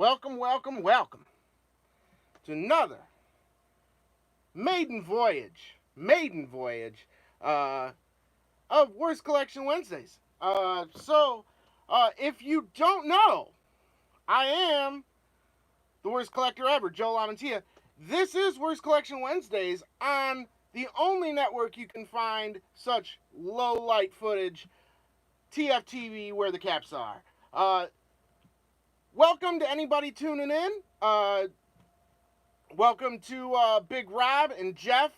Welcome, welcome, welcome to another maiden voyage uh, of Worst Collection Wednesdays. If you don't know, I am the worst collector ever, Joe LaMantia. This is Worst Collection Wednesdays on the only network you can find such low light footage, TFTV, where the caps are. Welcome to anybody tuning in. Welcome to Big Rob and Jeff.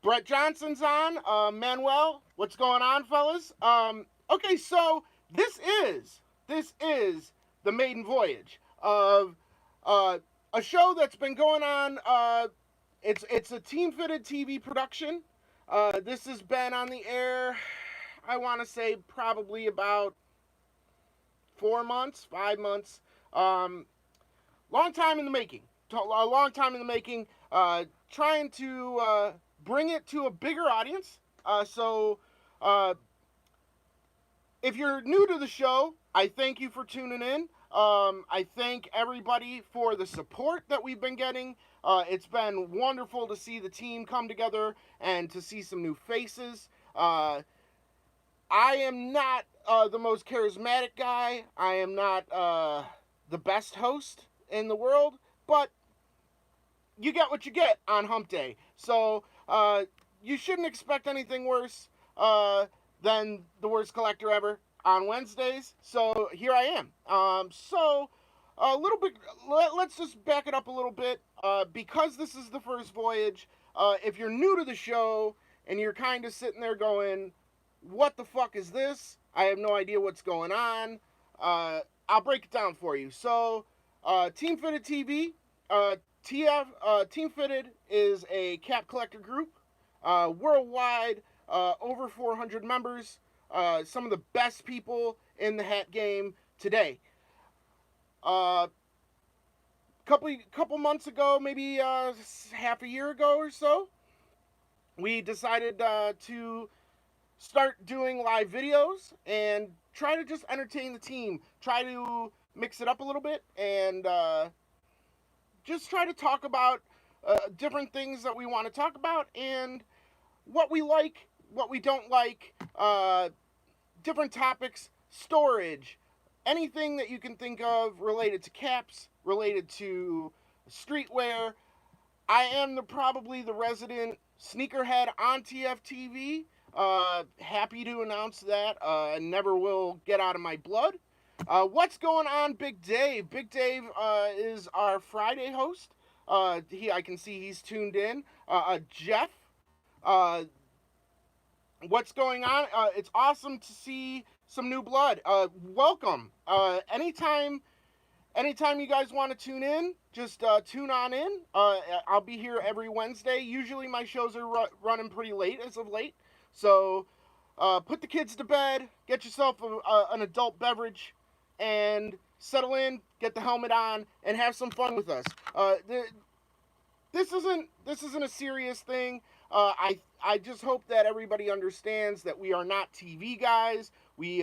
Brett Johnson's on. Manuel, what's going on, fellas? Okay, so this is the maiden voyage of a show that's been going on. It's a team fitted TV production. This has been on the air, I want to say, probably about 4 months, 5 months. Long time in the making. A long time in the making. Trying to bring it to a bigger audience. If you're new to the show, I thank you for tuning in. I thank everybody for the support that we've been getting. It's been wonderful to see the team come together and to see some new faces. I am not the most charismatic guy. I am not the best host in the world, but you get what you get on hump day. So you shouldn't expect anything worse than the worst collector ever on Wednesdays. So here I am. A little bit, let's just back it up a little bit. Because this is the first voyage, if you're new to the show and you're kind of sitting there going, what the fuck is this? I have no idea what's going on. I'll break it down for you. So, Team Fitted TV, Team Fitted is a cap collector group, worldwide, over 400 members, some of the best people in the hat game today. Couple months ago, maybe half a year ago or so, we decided to start doing live videos and try to just entertain the team, try to mix it up a little bit, and just try to talk about different things that we want to talk about and what we like, what we don't like, different topics, storage, anything that you can think of related to caps, related to streetwear. I am probably the resident sneakerhead on TFTV. Happy to announce that. Never will get out of my blood. What's going on, Big Dave? Big Dave is our Friday host. I can see he's tuned in. Jeff, what's going on? It's awesome to see some new blood. Welcome. Anytime you guys want to tune in, just tune on in. I'll be here every Wednesday. Usually my shows are running pretty late as of late. So put the kids to bed, get yourself an adult beverage, and settle in, get the helmet on, and have some fun with us. This isn't a serious thing. I just hope that everybody understands that we are not TV guys. We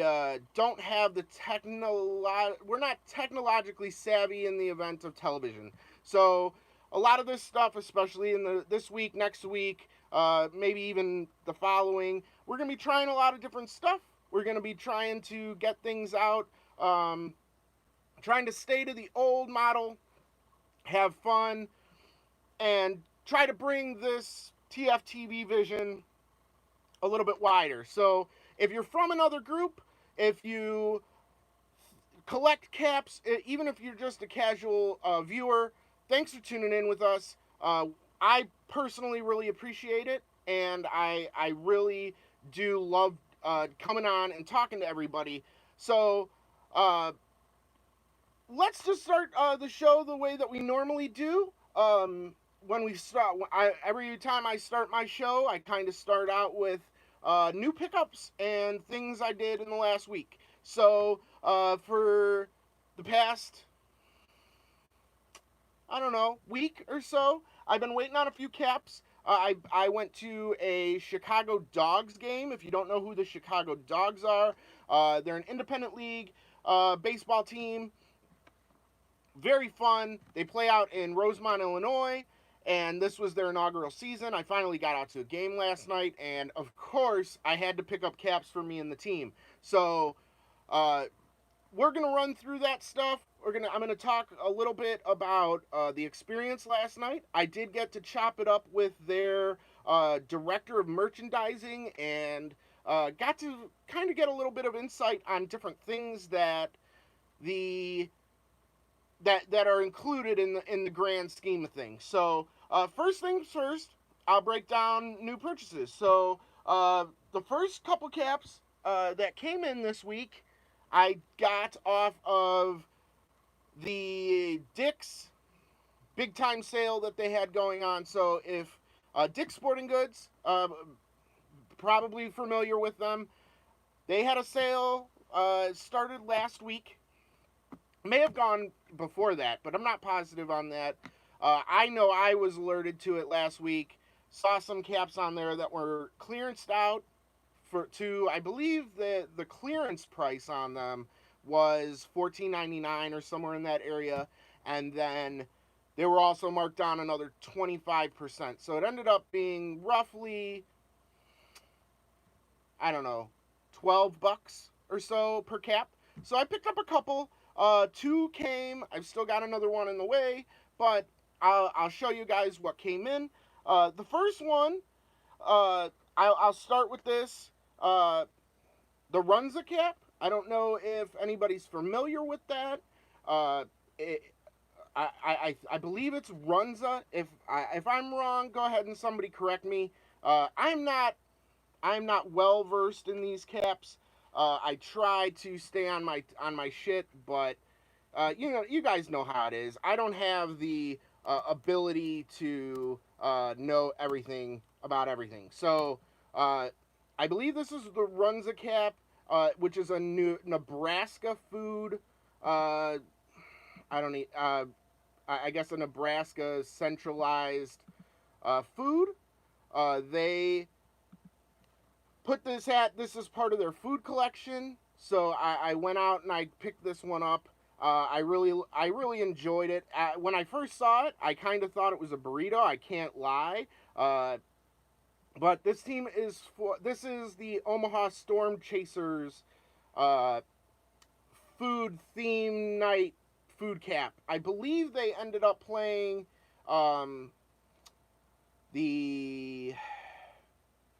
don't have we're not technologically savvy in the event of television. So a lot of this stuff, especially in this week, next week, maybe even the following, we're going to be trying a lot of different stuff. We're going to be trying to get things out, trying to stay to the old model, have fun, and try to bring this TFTV vision a little bit wider. So if you're from another group, if you collect caps, even if you're just a casual viewer, thanks for tuning in with us. I personally really appreciate it, and I really do love coming on and talking to everybody. So let's just start the show the way that we normally do. When we start, every time I start my show, I kind of start out with new pickups and things I did in the last week. So for the past, I don't know, week or so, I've been waiting on a few caps. I went to a Chicago Dogs game. If you don't know who the Chicago Dogs are, they're an independent league baseball team. very fun. They play out in Rosemont, Illinois, and this was their inaugural season. I finally got out to a game last night, and of course, I had to pick up caps for me and the team. So, uh, we're gonna run through that stuff. I'm gonna talk a little bit about the experience last night. I did get to chop it up with their director of merchandising, and got to kind of get a little bit of insight on different things the that are included in the grand scheme of things. So first things first, I'll break down new purchases. So the first couple caps that came in this week, I got off of the Dick's big time sale that they had going on. So if Dick's Sporting Goods, probably familiar with them, they had a sale started last week. May have gone before that, but I'm not positive on that. I know I was alerted to it last week. Saw some caps on there that were clearanced out I believe the clearance price on them was $14.99 or somewhere in that area, and then they were also marked down another 25%. So it ended up being roughly, I don't know, $12 or so per cap. So I picked up a couple. Two came. I've still got another one in the way, but I'll show you guys what came in. The first one, I'll start with this. The Runza cap. I don't know if anybody's familiar with that. It, I believe it's Runza. If I'm wrong, go ahead and somebody correct me. I'm not well versed in these caps. I try to stay on my shit, but you guys know how it is. I don't have the ability to know everything about everything. So I believe this is the Runza cap, which is a new Nebraska food. I don't need. I guess a Nebraska centralized food. They put this at. This is part of their food collection. So I went out and I picked this one up. I really enjoyed it. When I first saw it, I kind of thought it was a burrito. I can't lie. But this is the Omaha Storm Chasers food theme night food cap. I believe they ended up playing the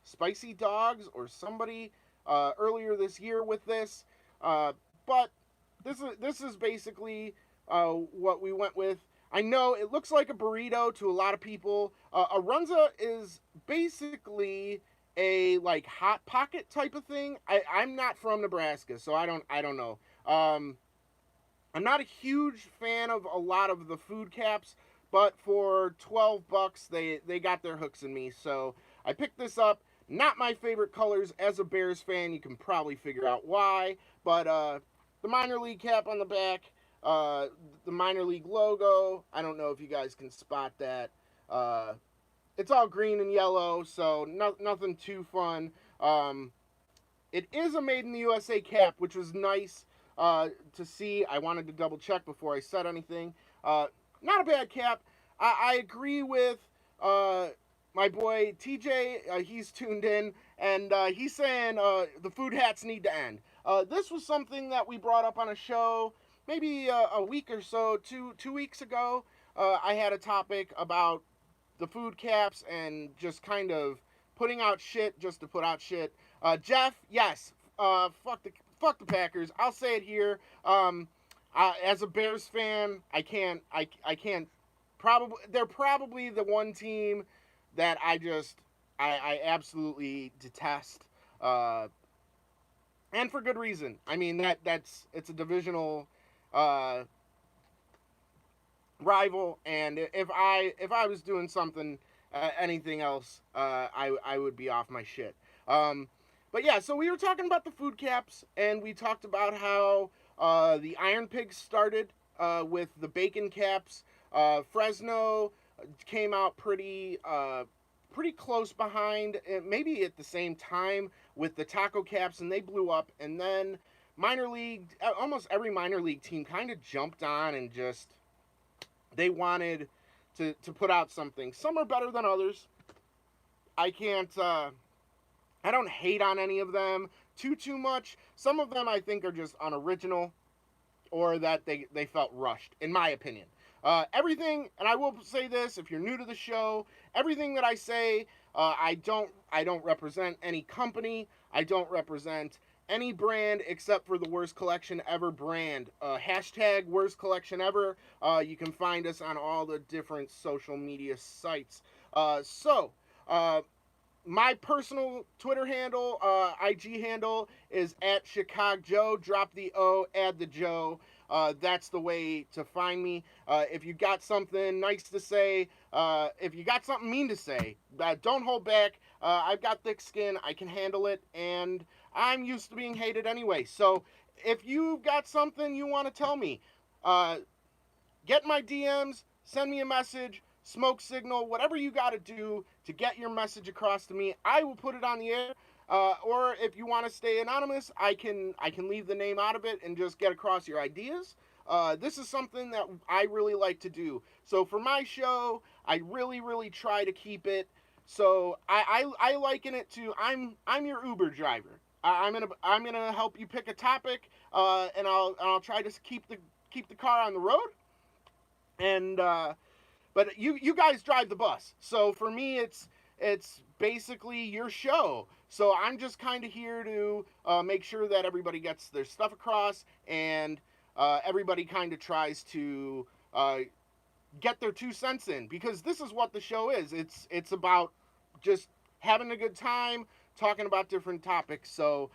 Spicy Dogs or somebody earlier this year with this. But this is basically what we went with. I know it looks like a burrito to a lot of people. A runza is basically a like hot pocket type of thing. I'm not from Nebraska, so I don't know. I'm not a huge fan of a lot of the food caps, but for $12 they got their hooks in me. So I picked this up. Not my favorite colors as a Bears fan. You can probably figure out why, but the minor league cap on the back. The minor league logo, I don't know if you guys can spot that. It's all green and yellow, so nothing too fun. It is a made in the USA cap, which was nice to see. I wanted to double check before I said anything. Not a bad cap. I agree with my boy TJ. He's tuned in, and he's saying the food hats need to end. This was something that we brought up on a show maybe a week or so, two weeks ago. I had a topic about the food caps and just kind of putting out shit just to put out shit. Jeff, yes, fuck the Packers. I'll say it here. As a Bears fan, I can't. They're probably the one team that I absolutely detest. And for good reason. I mean it's a divisional rival, and if I was doing something anything else, I would be off my shit. But yeah, so we were talking about the food caps, and we talked about how the Iron Pigs started with the bacon caps. Fresno came out pretty close behind, maybe at the same time with the taco caps, and they blew up. And then almost every minor league team kind of jumped on and just they wanted to put out something. Some are better than others. I can't. I don't hate on any of them too much. Some of them I think are just unoriginal, or that they felt rushed, in my opinion. Everything, and I will say this: if you're new to the show, everything that I say, I don't represent any company. I don't represent any brand except for the Worst Collection Ever brand. Hashtag Worst Collection Ever. You can find us on all the different social media sites. So, my personal Twitter handle, IG handle, is at Chicago Joe. Drop the O, add the Joe. That's the way to find me. If you got something nice to say, if you got something mean to say, don't hold back. I've got thick skin. I can handle it, and I'm used to being hated anyway. So if you've got something you want to tell me, uh, get my DMs, send me a message, smoke signal, whatever you got to do to get your message across to me. I will put it on the air. Or if you want to stay anonymous, I can leave the name out of it and just get across your ideas. This is something that I really like to do. So for my show, I really try to keep it. So I liken it to I'm your Uber driver. I'm gonna help you pick a topic, and I'll try to keep the car on the road. And but you guys drive the bus. So for me, it's basically your show. So I'm just kind of here to make sure that everybody gets their stuff across, and everybody kind of tries to get their 2 cents in, because this is what the show is. It's about just having a good time, talking about different topics. So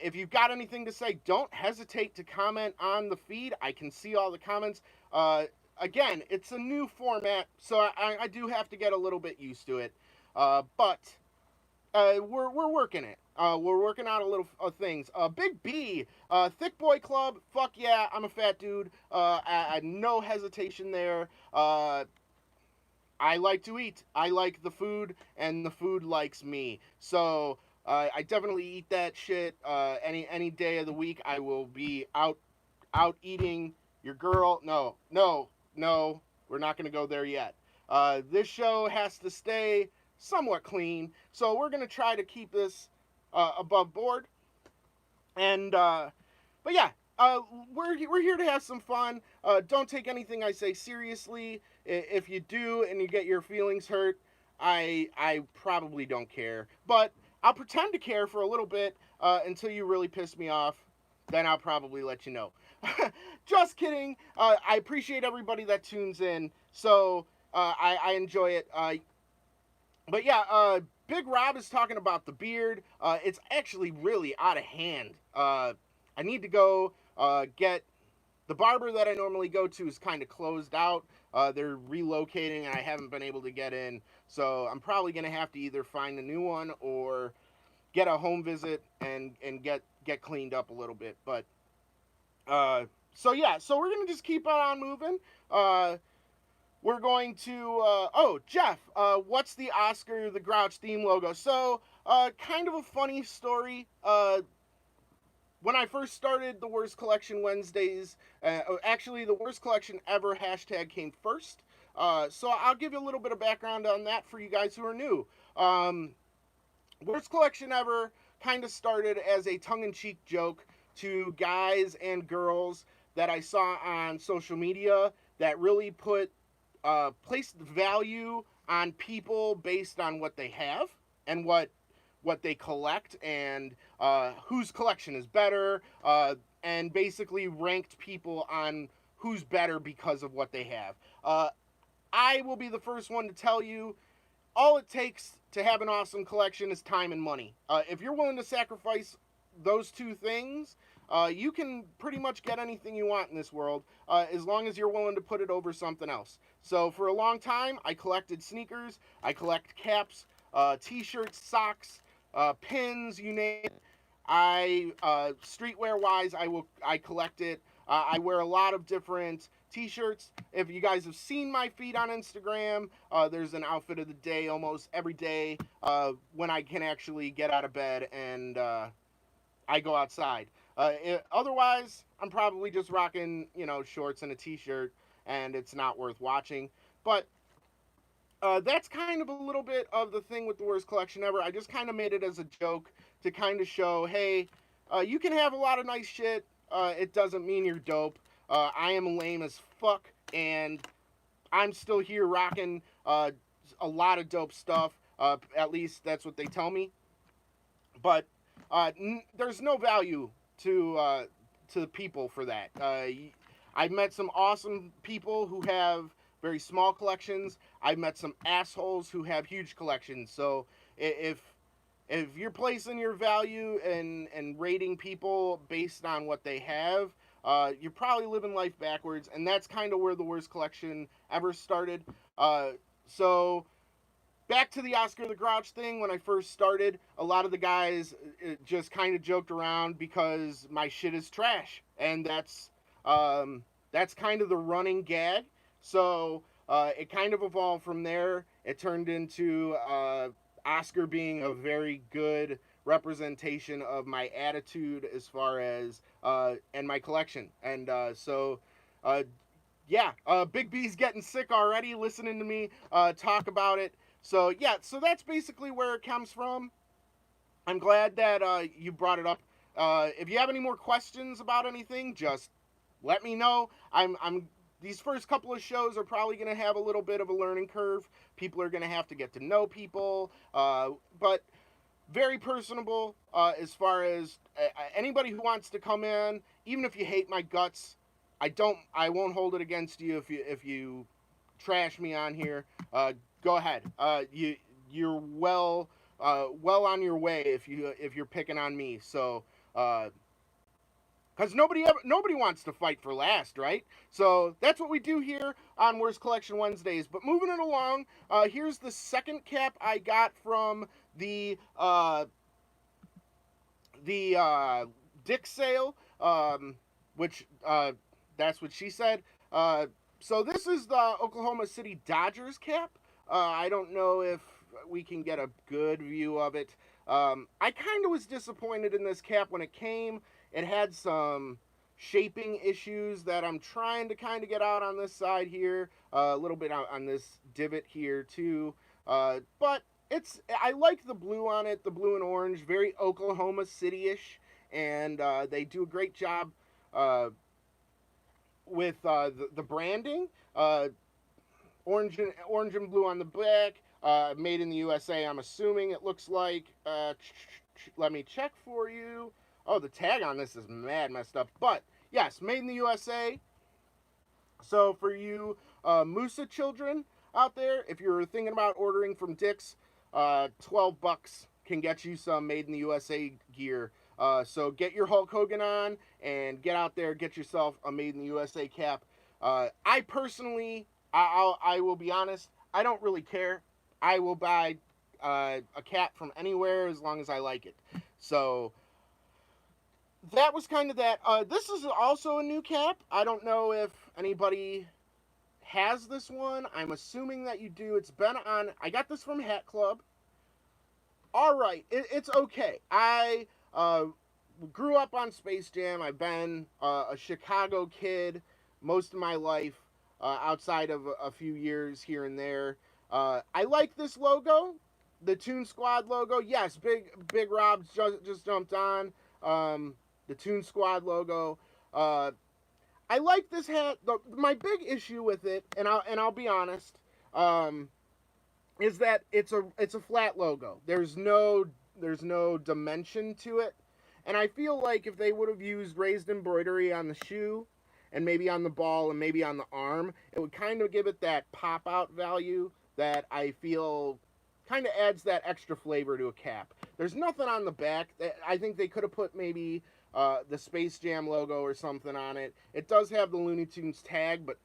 if you've got anything to say, don't hesitate to comment on the feed. I can see all the comments. Again, it's a new format, so I do have to get a little bit used to it. But we're working it. We're working out a little things. Big B, Thick Boy Club. Fuck yeah, I'm a fat dude. I no hesitation there. I like to eat. I like the food, and the food likes me. So I definitely eat that shit. Any day of the week, I will be out eating your girl. No, we're not gonna go there yet. This show has to stay somewhat clean, so we're gonna try to keep this above board. And but yeah, we're here to have some fun. Don't take anything I say seriously. If you do and you get your feelings hurt, I probably don't care, but I'll pretend to care for a little bit until you really piss me off. Then I'll probably let you know. Just kidding. I appreciate everybody that tunes in, so I enjoy it. But yeah, Big Rob is talking about the beard. It's actually really out of hand. I need to go get the barber that I normally go to is kind of closed out. They're relocating, and I haven't been able to get in. So I'm probably gonna have to either find a new one or get a home visit and get cleaned up a little bit. But so yeah, so we're gonna just keep on moving. We're going to Jeff, what's the Oscar the Grouch theme logo? So kind of a funny story. When I first started the Worst Collection Wednesdays, actually the Worst Collection Ever hashtag came first. So I'll give you a little bit of background on that for you guys who are new. Worst Collection Ever kind of started as a tongue-in-cheek joke to guys and girls that I saw on social media that really placed value on people based on what they have and what they collect, and whose collection is better, and basically ranked people on who's better because of what they have. I will be the first one to tell you, all it takes to have an awesome collection is time and money. If you're willing to sacrifice those two things, you can pretty much get anything you want in this world, as long as you're willing to put it over something else. So for a long time, I collected sneakers, I collect caps, t-shirts, socks, pins, you name it. Streetwear wise, I collect it. I wear a lot of different t-shirts. If you guys have seen my feed on Instagram, there's an outfit of the day almost every day when I can actually get out of bed and I go outside. Otherwise, I'm probably just rocking, shorts and a t-shirt. and it's not worth watching. But that's kind of a little bit of the thing with the worst collection ever. I just kind of made it as a joke to kind of show, hey, you can have a lot of nice shit. It doesn't mean you're dope. I am lame as fuck, and I'm still here rocking a lot of dope stuff. At least that's what they tell me. But there's no value to people for that. I've met some awesome people who have very small collections. I've met some assholes who have huge collections. So if you're placing your value and rating people based on what they have, you're probably living life backwards, and that's kind of where the worst collection ever started. So back to the Oscar the Grouch thing. When I first started, a lot of the guys just kind of joked around because my shit is trash, and that's kind of the running gag. So it kind of evolved from there. It turned into Oscar being a very good representation of my attitude as far as and my collection, and so. Yeah, Big B's getting sick already listening to me talk about it. So yeah, so that's basically where it comes from. I'm glad that you brought it up. If you have any more questions about anything, just let me know. I'm these first couple of shows are probably going to have a little bit of a learning curve. People are going to have to get to know people, but very personable as far as anybody who wants to come in, even if you hate my guts. I won't hold it against you if you trash me on here. Go ahead. You're well on your way if you're picking on me. So because nobody wants to fight for last, right? So that's what we do here on Worst Collection Wednesdays. But moving it along, here's the second cap I got from the Dick sale, which that's what she said. So this is the Oklahoma City Dodgers cap. I don't know if we can get a good view of it. I kind of was disappointed in this cap when it came. It had some shaping issues that I'm trying to kind of get out on this side here. A little bit out on this divot here too. But I like the blue on it, the blue and orange, very Oklahoma City-ish. And they do a great job with the branding. Orange and blue on the back. Made in the USA, I'm assuming it looks like. Let me check for you. Oh, the tag on this is messed up. But, yes, made in the USA. So, for you Musa children out there, if you're thinking about ordering from Dick's, $12 can get you some made in the USA gear. So get your Hulk Hogan on and get out there, get yourself a made in the USA cap. I personally, I will be honest, I don't really care. I will buy a cap from anywhere as long as I like it. So that was kind of that. This is also a new cap. I don't know if anybody has this one. I'm assuming that you do. It's been on. I got this from Hat Club. All right, it's okay. I grew up on Space Jam. I've been a Chicago kid most of my life, outside of a few years here and there. I like this logo, the Toon Squad logo. Yes, Big Rob just jumped on the Toon Squad logo. I like this hat. My big issue with it, and I'll be honest, is that it's a flat logo. There's no dimension to it, and I feel like if they would have used raised embroidery on the shoe, and maybe on the ball, and maybe on the arm, it would kind of give it that pop out value that I feel kind of adds that extra flavor to a cap. There's nothing on the back. I think they could have put maybe the Space Jam logo or something on it. It does have the Looney Tunes tag, but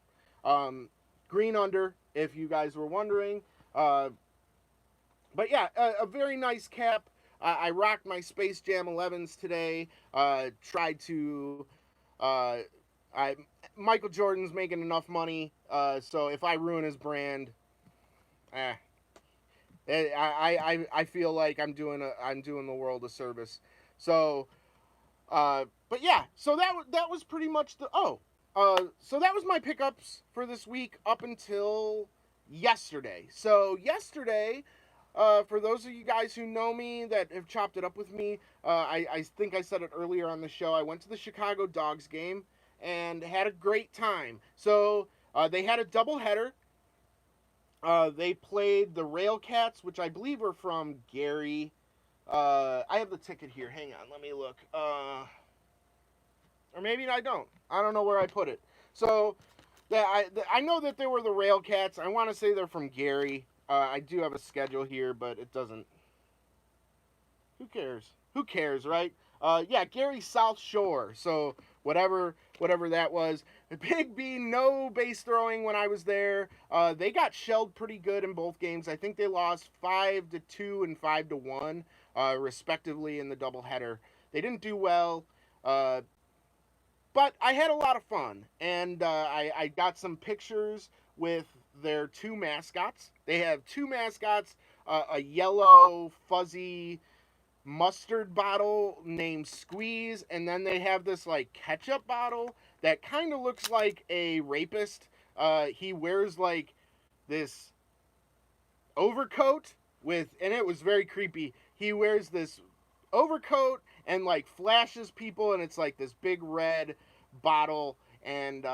green under, if you guys were wondering. But yeah, a very nice cap. I rocked my Space Jam 11s today. Tried to. Michael Jordan's making enough money, so if I ruin his brand, I feel like I'm doing the world a service. So, but yeah, so that was pretty much the. Oh, So that was my pickups for this week up until yesterday. So yesterday, for those of you guys who know me that have chopped it up with me, I think I said it earlier on the show. I went to the Chicago Dogs game and had a great time. So they had a doubleheader. They played the Railcats, which I believe are from Gary. I have the ticket here. Hang on, let me look. Or maybe I don't. I don't know where I put it. So I know that they were the Railcats. I want to say they're from Gary. I do have a schedule here, but it doesn't. Who cares? Who cares, right? Yeah, Gary South Shore. So whatever that was. Big B, no base throwing when I was there. They got shelled pretty good in both games. I think they lost 5-2 and 5-1, respectively, in the doubleheader. They didn't do well. But I had a lot of fun, and I got some pictures with their two mascots. They have two mascots, a yellow, fuzzy mustard bottle named Squeeze, and then they have this like ketchup bottle that kind of looks like a rapist. He wears like this overcoat and it was very creepy. He wears this overcoat and like flashes people, and it's like this big red bottle, and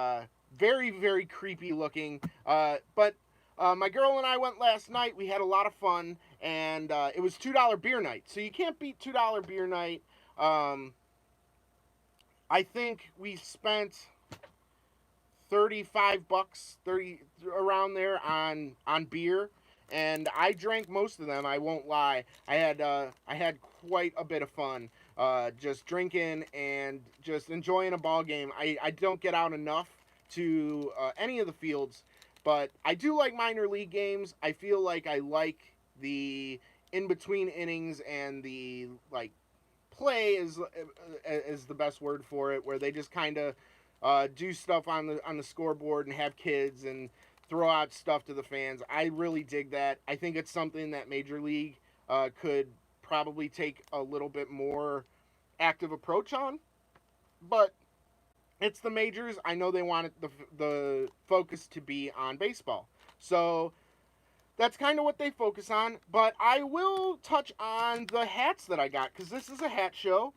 very, very creepy looking. But my girl and I went last night. We had a lot of fun, and it was $2 beer night, so you can't beat $2 beer night. I think we spent $35, 30 around there on beer, and I drank most of them. I won't lie. I had quite a bit of fun, just drinking and just enjoying a ball game. I don't get out enough to any of the fields, but I do like minor league games. I feel like I like the in between innings, and the like play is the best word for it, where they just kind of do stuff on the scoreboard and have kids and throw out stuff to the fans. I really dig that. I think it's something that Major League could probably take a little bit more active approach on, but it's the majors. I know they wanted the focus to be on baseball, so that's kind of what they focus on. But I will touch on the hats that I got, because this is a hat show.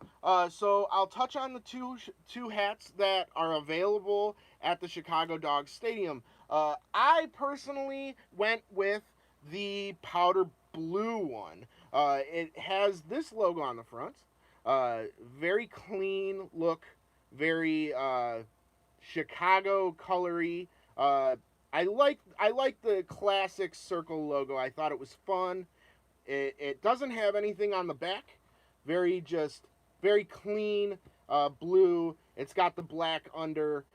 So I'll touch on the two hats that are available at the Chicago Dogs Stadium. I personally went with the powder blue one. It has this logo on the front. Very clean look, very Chicago colory. I like the classic circle logo. I thought it was fun. It doesn't have anything on the back. Very clean blue. It's got the black under.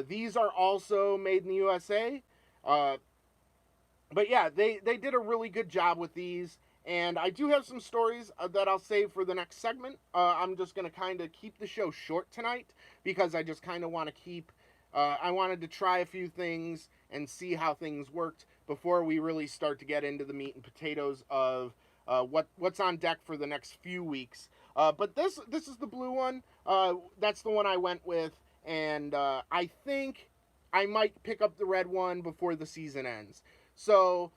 These are also made in the USA. But yeah, they did a really good job with these. And I do have some stories that I'll save for the next segment. I'm just going to kind of keep the show short tonight, because I just kind of want to keep... I wanted to try a few things and see how things worked before we really start to get into the meat and potatoes of what's on deck for the next few weeks. But this is the blue one. That's the one I went with, and I think I might pick up the red one before the season ends. So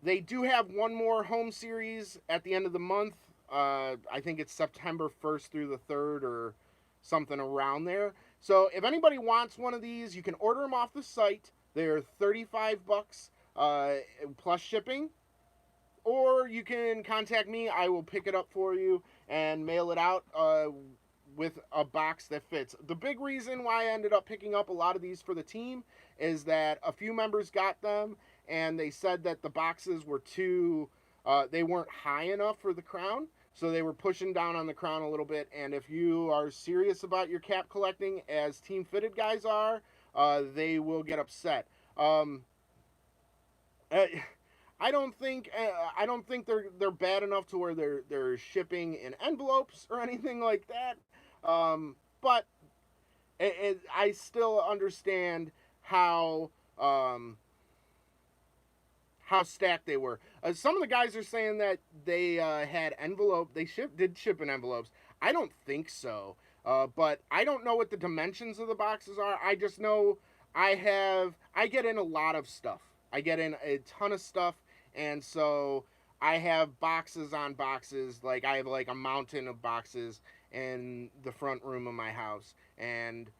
they do have one more home series at the end of the month. I think it's September 1st through the 3rd, or something around there. So if anybody wants one of these, you can order them off the site. They're $35 plus shipping. Or you can contact me. I will pick it up for you and mail it out with a box that fits. The big reason why I ended up picking up a lot of these for the team is that a few members got them, and they said that the boxes were they weren't high enough for the crown. So they were pushing down on the crown a little bit. And if you are serious about your cap collecting, as Team Fitted guys are, they will get upset. I don't think they're bad enough to where they're shipping in envelopes or anything like that. But I still understand how stacked they were. Some of the guys are saying that they had envelope. They did ship in envelopes. I don't think so. But I don't know what the dimensions of the boxes are. I just know I get in a lot of stuff. I get in a ton of stuff, and so I have boxes on boxes. Like I have like a mountain of boxes in the front room of my house, and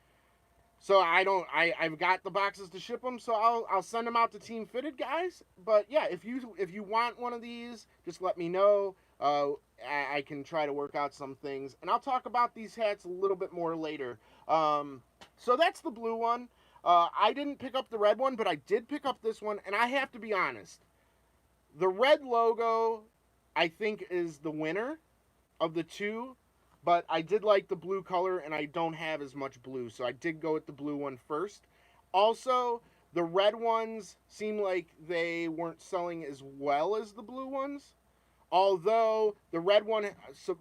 so I don't. I've got the boxes to ship them, so I'll send them out to Team Fitted guys. But yeah, if you want one of these, just let me know. I can try to work out some things, and I'll talk about these hats a little bit more later. So that's the blue one. I didn't pick up the red one, but I did pick up this one, and I have to be honest. The red logo, I think, is the winner of the two, but I did like the blue color, and I don't have as much blue, so I did go with the blue one first. Also, the red ones seem like they weren't selling as well as the blue ones, although the red one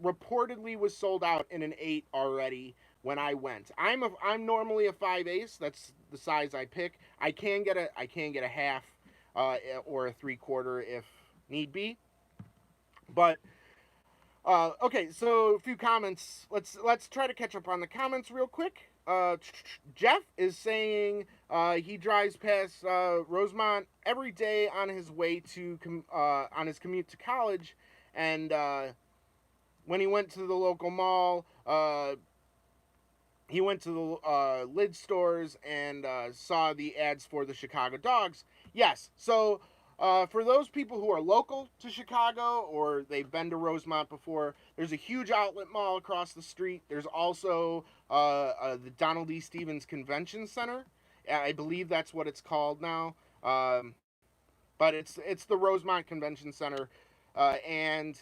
reportedly was sold out in an 8 already when I went. I'm normally a 5/8. That's the size I pick. I can get a half or a 3/4 if need be, but okay, so a few comments. Let's try to catch up on the comments real quick. Jeff is saying he drives past Rosemont every day on his way to on his commute to college, and when he went to the local mall, he went to the lid stores and saw the ads for the Chicago Dogs. Yes, so for those people who are local to Chicago or they've been to Rosemont before, there's a huge outlet mall across the street. There's also the Donald E. Stevens Convention Center. I believe that's what it's called now. But it's the Rosemont Convention Center, and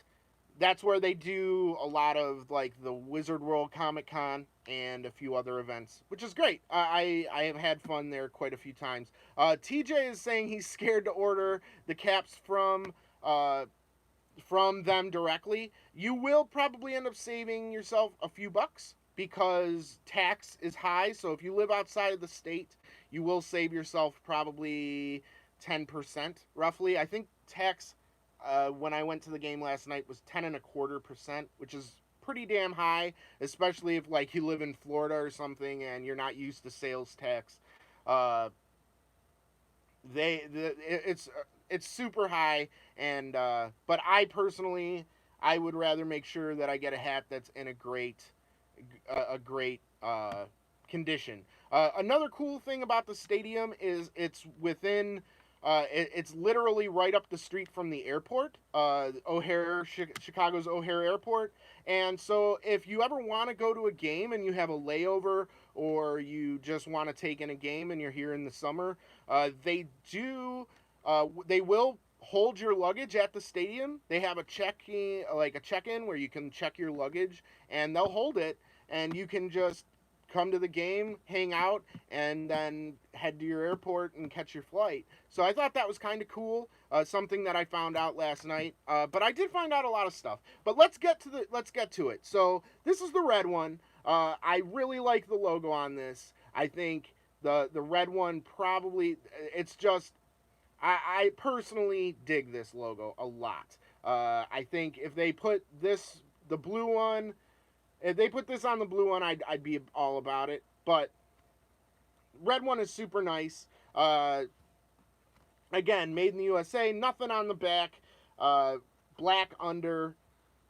that's where they do a lot of like the Wizard World Comic Con and a few other events, which is great. I have had fun there quite a few times. TJ is saying he's scared to order the caps from them directly. You will probably end up saving yourself a few bucks because tax is high. So if you live outside of the state, you will save yourself probably 10% roughly. I think tax when I went to the game last night was 10.25%, which is pretty damn high, especially if like you live in Florida or something and you're not used to sales tax. Uh, it's super high, and but I personally I would rather make sure that I get a hat that's in a great condition. Another cool thing about the stadium is it's within. It's literally right up the street from the airport, Chicago's O'Hare Airport. And so, if you ever want to go to a game and you have a layover, or you just want to take in a game and you're here in the summer, they will hold your luggage at the stadium. They have a check-in where you can check your luggage, and they'll hold it, and you can just come to the game, hang out, and then head to your airport and catch your flight. So I thought that was kind of cool. Something that I found out last night. But I did find out a lot of stuff. But let's get to it. So this is the red one. I really like the logo on this. I think the red one probably it's just I personally dig this logo a lot. I think if they put the blue one, if they put this on the blue one, I'd be all about it. But red one is super nice. Again, made in the USA. Nothing on the back. Black under.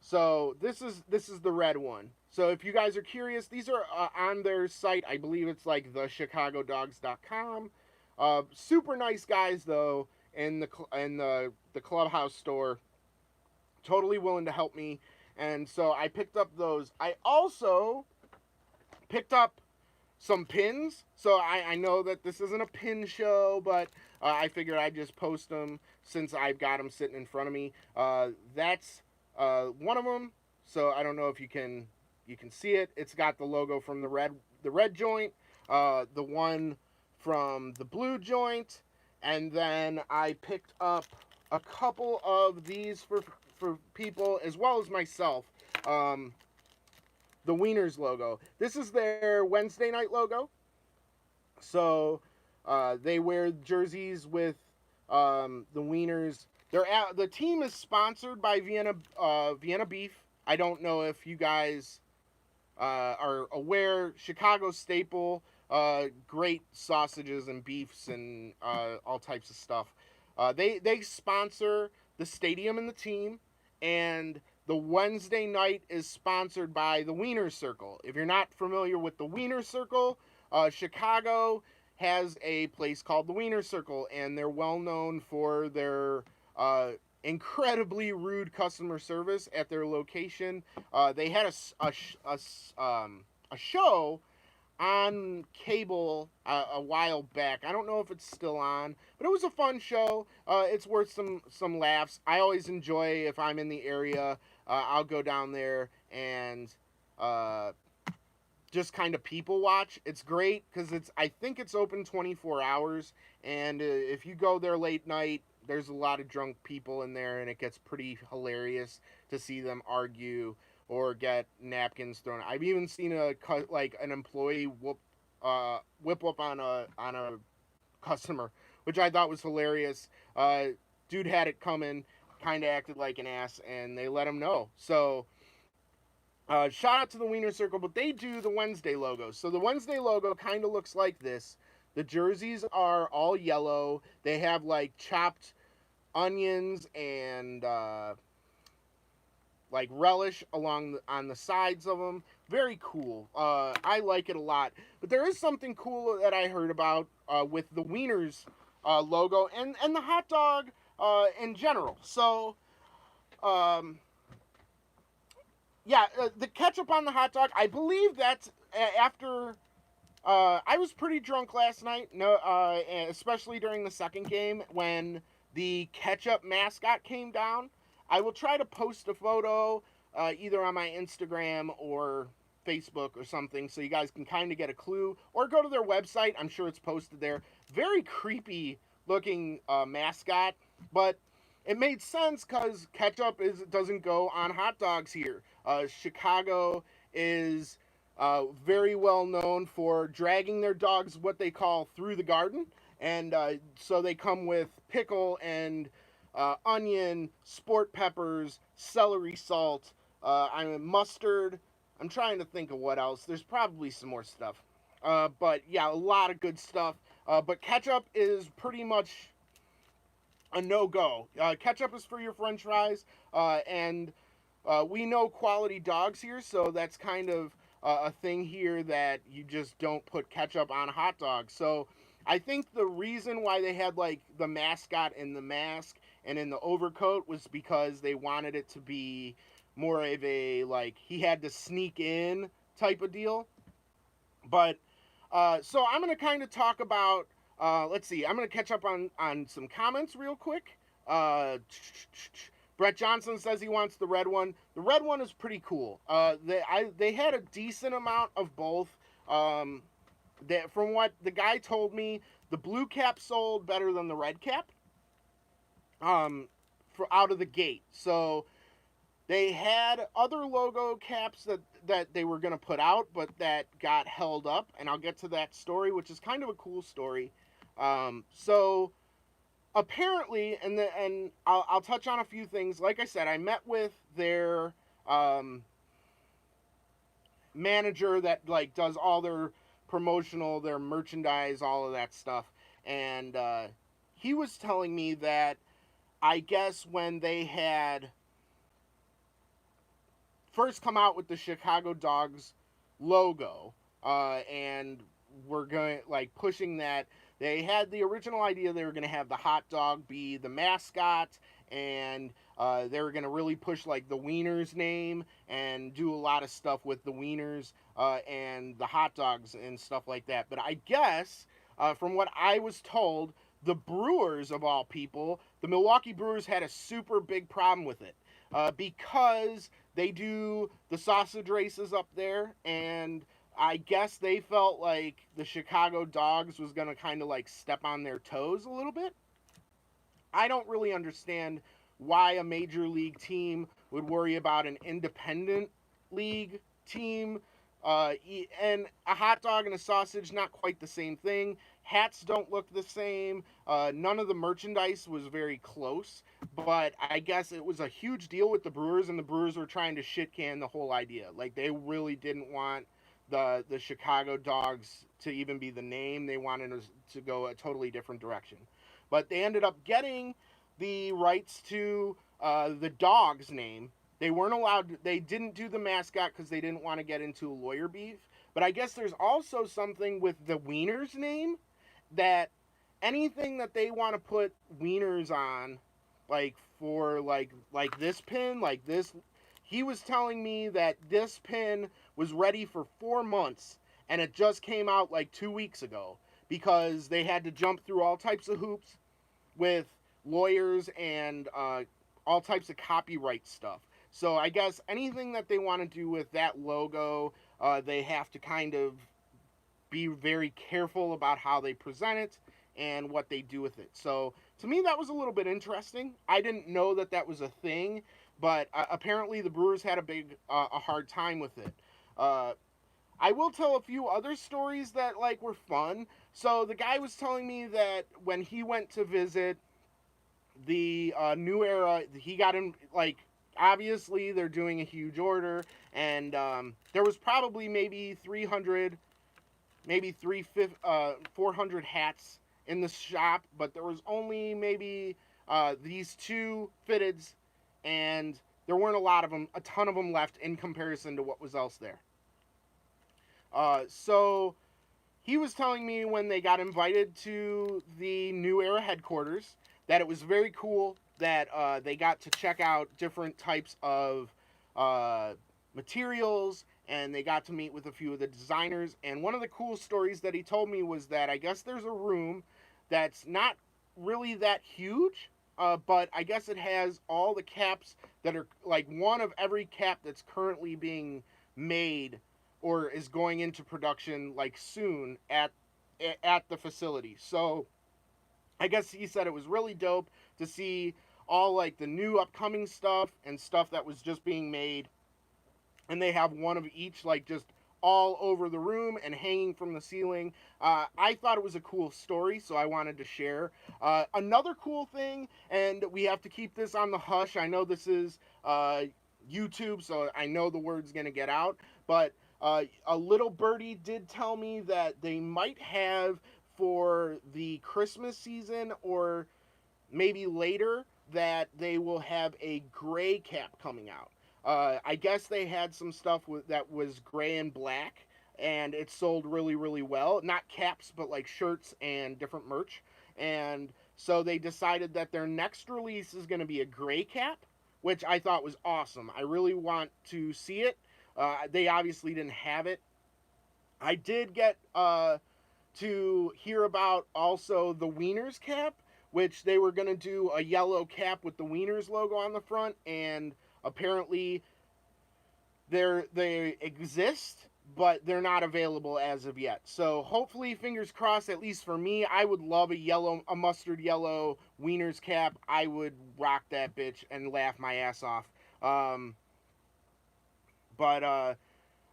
So this is the red one. So if you guys are curious, these are on their site. I believe it's like thechicagodogs.com. Super nice guys though in the clubhouse store. Totally willing to help me. And so I picked up those. I also picked up some pins. So I know that this isn't a pin show, but I figured I'd just post them since I've got them sitting in front of me. That's one of them. So I don't know if you can see it. It's got the logo from the red joint, the one from the blue joint, and then I picked up a couple of these for people as well as myself. The Wieners logo. This is their Wednesday night logo. So they wear jerseys with the Wieners. The team is sponsored by Vienna Beef. I don't know if you guys are aware, Chicago staple, great sausages and beefs and all types of stuff. They sponsor the stadium and the team, and the Wednesday night is sponsored by the Wiener Circle. If you're not familiar with the Wiener Circle, Chicago has a place called the Wiener Circle, and they're well known for their uh, incredibly rude customer service at their location. They had a show on cable a while back. I don't know if it's still on, but it was a fun show. It's worth some laughs. I always enjoy if I'm in the area. I'll go down there and uh, just kind of people watch. It's great because I think it's open 24 hours, and if you go there late night, there's a lot of drunk people in there, and it gets pretty hilarious to see them argue or get napkins thrown. I've even seen an employee whip up on a customer, which I thought was hilarious. Dude had it coming, kind of acted like an ass, and they let him know. So shout out to the Wiener Circle, but they do the Wednesday logo. So the Wednesday logo kind of looks like this. The jerseys are all yellow. They have like chopped onions and like relish on the sides of them. Very cool. I like it a lot. But there is something cool that I heard about with the Wieners logo and the hot dog in general. So yeah, the ketchup on the hot dog. I believe that's after. I was pretty drunk last night. No, especially during the second game when the ketchup mascot came down. I will try to post a photo either on my Instagram or Facebook or something, so you guys can kind of get a clue, or go to their website. I'm sure it's posted there. Very creepy looking mascot, but it made sense because ketchup doesn't go on hot dogs here. Chicago is very well known for dragging their dogs, what they call through the garden, and so they come with pickle and onion, sport peppers, celery salt, mustard. I'm trying to think of what else. There's probably some more stuff, but yeah, a lot of good stuff. But ketchup is pretty much a no-go. Ketchup is for your French fries, and we know quality dogs here, so that's kind of a thing here that you just don't put ketchup on hot dogs. So I think the reason why they had like the mascot in the mask and in the overcoat was because they wanted it to be more of a like he had to sneak in type of deal. But so I'm gonna kind of talk about. Let's see. I'm gonna catch up on some comments real quick. Uh, Brett Johnson says he wants the red one. The red one is pretty cool. They had a decent amount of both. From what the guy told me, the blue cap sold better than the red cap. For out of the gate. So they had other logo caps that they were going to put out, but that got held up, and I'll get to that story, which is kind of a cool story. So apparently, and I'll touch on a few things. Like I said, I met with their manager that like does all their promotional, their merchandise, all of that stuff, and he was telling me that I guess when they had first come out with the Chicago Dogs logo, and we're going like pushing that. They had the original idea they were going to have the hot dog be the mascot, and they were going to really push like the Wieners name and do a lot of stuff with the Wieners and the hot dogs and stuff like that. But I guess from what I was told, the Brewers of all people, the Milwaukee Brewers had a super big problem with it because they do the sausage races up there, and I guess they felt like the Chicago Dogs was going to kind of like step on their toes a little bit. I don't really understand why a major league team would worry about an independent league team. And a hot dog and a sausage, not quite the same thing. hats don't look the same. None of the merchandise was very close, but I guess it was a huge deal with the Brewers, and the Brewers were trying to shit can the whole idea. Like they really didn't want the Chicago Dogs to even be the name. They wanted us to go a totally different direction, but they ended up getting the rights to the dog's name. They weren't allowed. They didn't do the mascot because they didn't want to get into lawyer beef. But I guess there's also something with the Wiener's name that anything that they want to put Wieners on, like for like this pin, like this, he was telling me that this pin was ready for 4 months and it just came out like 2 weeks ago because they had to jump through all types of hoops with lawyers and all types of copyright stuff. So I guess anything that they want to do with that logo, they have to kind of be very careful about how they present it and what they do with it. So to me, that was a little bit interesting. I didn't know that that was a thing, but apparently the Brewers had a hard time with it. Uh, I will tell a few other stories that like were fun. So the guy was telling me that when he went to visit the New Era, he got him like obviously they're doing a huge order, and there was probably maybe 300, maybe 400 hats in the shop, but there was only maybe these two fitteds, and there weren't a lot of them, a ton of them left in comparison to what was else there. So he was telling me when they got invited to the New Era headquarters that it was very cool that they got to check out different types of uh, materials, and they got to meet with a few of the designers. And one of the cool stories that he told me was that I guess there's a room that's not really that huge, but I guess it has all the caps that are like one of every cap that's currently being made or is going into production like soon at the facility. So I guess he said it was really dope to see all like the new upcoming stuff and stuff that was just being made, and they have one of each like just all over the room and hanging from the ceiling. I thought it was a cool story, so I wanted to share. Another cool thing, and we have to keep this on the hush. I know this is YouTube, so I know the word's gonna get out, but a little birdie did tell me that they might have for the Christmas season or maybe later that they will have a gray cap coming out. I guess they had some stuff that was gray and black, and it sold really, really well. Not caps, but like shirts and different merch. And so they decided that their next release is going to be a gray cap, which I thought was awesome. I really want to see it. They obviously didn't have it. I did get to hear about also the Wieners cap, which they were going to do a yellow cap with the Wieners logo on the front, and apparently they exist, but they're not available as of yet. So hopefully, fingers crossed. At least for me, I would love a mustard yellow Wieners cap. I would rock that bitch and laugh my ass off. But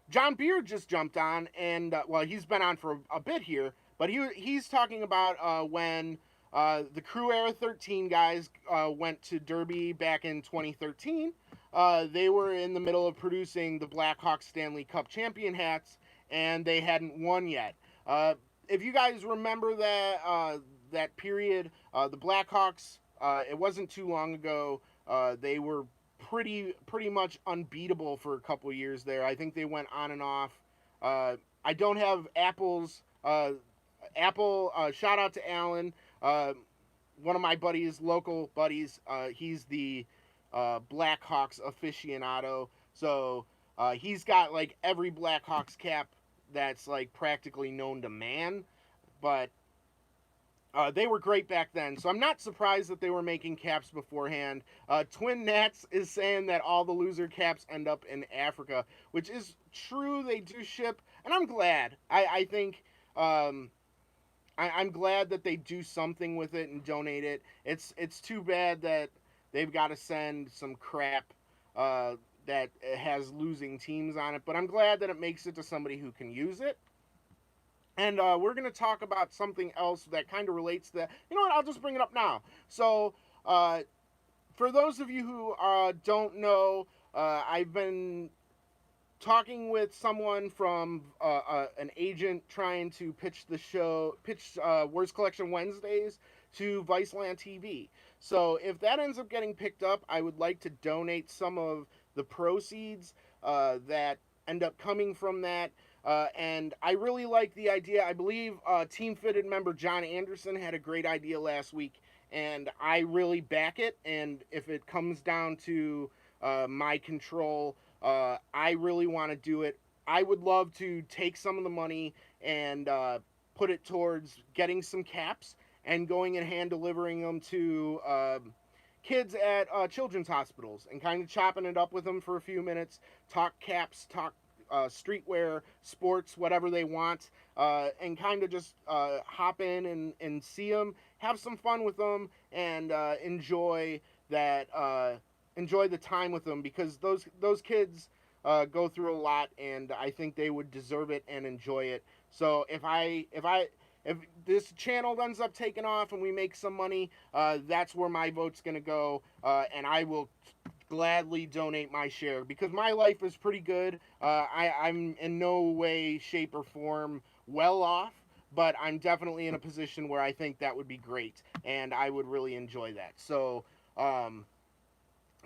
John Beard just jumped on, and well, he's been on for a bit here, but he's talking about when the Crew Era 13 guys went to Derby back in 2013. They were in the middle of producing the Blackhawks Stanley Cup champion hats, and they hadn't won yet. If you guys remember that period, the Blackhawks, it wasn't too long ago. They were pretty much unbeatable for a couple years there. I think they went on and off. I don't have Apple. Shout out to Alan, one of my buddies, local buddies. He's the Blackhawks aficionado, so he's got like every Blackhawks cap that's like practically known to man. But they were great back then, so I'm not surprised that they were making caps beforehand. Twin Nats is saying that all the loser caps end up in Africa, which is true. They do ship, and I'm glad. I think I'm glad that they do something with it and donate it. It's too bad that they've got to send some crap that has losing teams on it, but I'm glad that it makes it to somebody who can use it. And we're going to talk about something else that kind of relates to that. You know what? I'll just bring it up now. So, uh, for those of you who don't know, I've been talking with someone from an agent trying to pitch Worst Collection Wednesdays to Viceland TV. So if that ends up getting picked up, I would like to donate some of the proceeds that end up coming from that. And I really like the idea. I believe Team Fitted member John Anderson had a great idea last week, and I really back it. And if it comes down to my control, I really want to do it. I would love to take some of the money and put it towards getting some caps and going and hand delivering them to kids at children's hospitals and kind of chopping it up with them for a few minutes, talk caps, talk streetwear, sports, whatever they want, and kind of just hop in and see them, have some fun with them, and enjoy that. Enjoy the time with them, because those kids go through a lot, and I think they would deserve it and enjoy it. So if this channel ends up taking off and we make some money, that's where my vote's gonna go, and I will gladly donate my share, because my life is pretty good. I'm in no way, shape, or form well off, but I'm definitely in a position where I think that would be great, and I would really enjoy that. So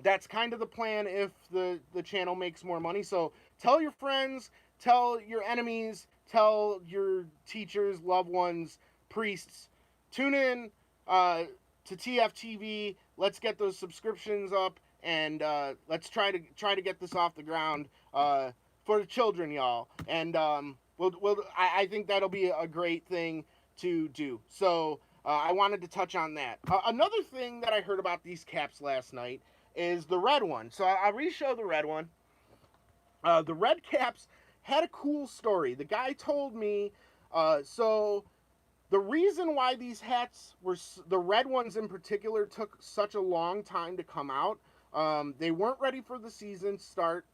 that's kind of the plan if the channel makes more money. So tell your friends, tell your enemies, tell your teachers, loved ones, priests, tune in to TFTV. Let's get those subscriptions up, and let's try to get this off the ground for the children, y'all. And I think that'll be a great thing to do. So I wanted to touch on that. Another thing that I heard about these caps last night is the red one. So I'll re-show the red one. The red caps had a cool story. The guy told me, so the reason why these hats were, the red ones in particular, took such a long time to come out, they weren't ready for the season start.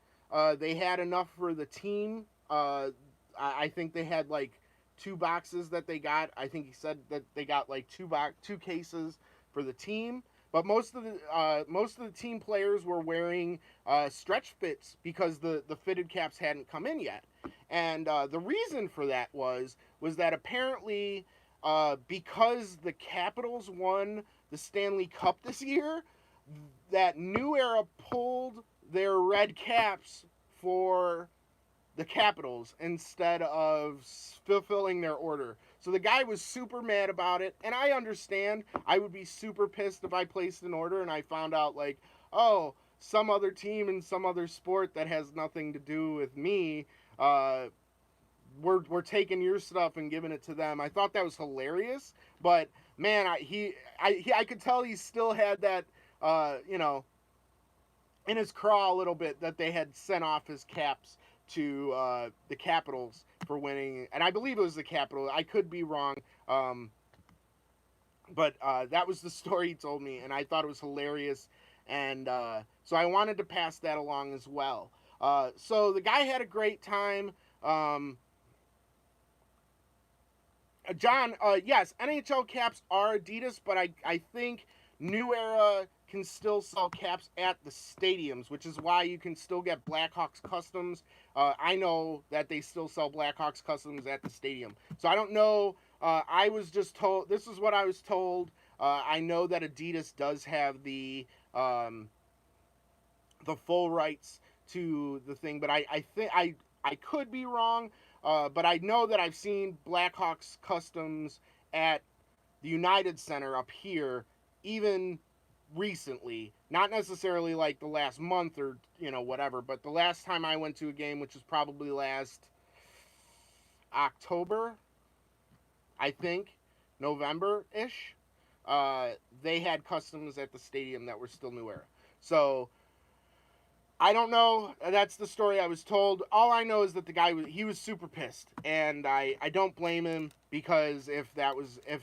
They had enough for the team. I think they had like 2 boxes that they got. I think he said that they got like two cases for the team. But most of the team players were wearing stretch fits because the fitted caps hadn't come in yet. And the reason for that was that apparently because the Capitals won the Stanley Cup this year, that New Era pulled their red caps for the Capitals instead of fulfilling their order. So the guy was super mad about it, and I understand. I would be super pissed if I placed an order and I found out, like, oh, some other team in some other sport that has nothing to do with me, we're taking your stuff and giving it to them. I thought that was hilarious, but man, I could tell he still had that, you know, in his craw a little bit, that they had sent off his caps to the Capitals for winning, and I believe it was the Capitals. I could be wrong, but that was the story he told me, and I thought it was hilarious, and so I wanted to pass that along as well. So the guy had a great time. John, yes, NHL caps are Adidas, but I think New Era can still sell caps at the stadiums, which is why you can still get Blackhawks customs. I know that they still sell Blackhawks customs at the stadium. So I don't know. I was just told, this is what I was told. I know that Adidas does have the full rights to the thing, but I think I could be wrong. But I know that I've seen Blackhawks customs at the United Center up here, even recently. Not necessarily like the last month or, you know, whatever, but the last time I went to a game, which was probably last October, I think, November-ish, they had customs at the stadium that were still New Era. So I don't know. That's the story I was told. All I know is that the guy he was super pissed, and I don't blame him, because if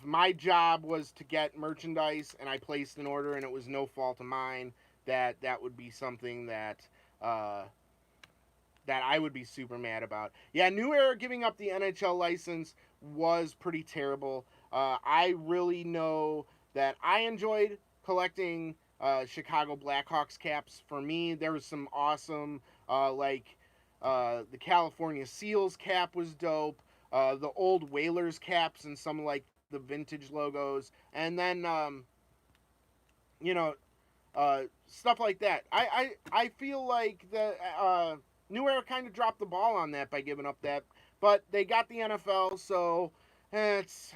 my job was to get merchandise and I placed an order and it was no fault of mine, that would be something that that I would be super mad about. Yeah, New Era giving up the NHL license was pretty terrible. I really know that I enjoyed collecting Chicago Blackhawks caps. For me, there was some awesome, the California Seals cap was dope. The old Whalers caps and some like the vintage logos, and then you know stuff like that. I feel like the New Era kind of dropped the ball on that by giving up that, but they got the NFL, so it's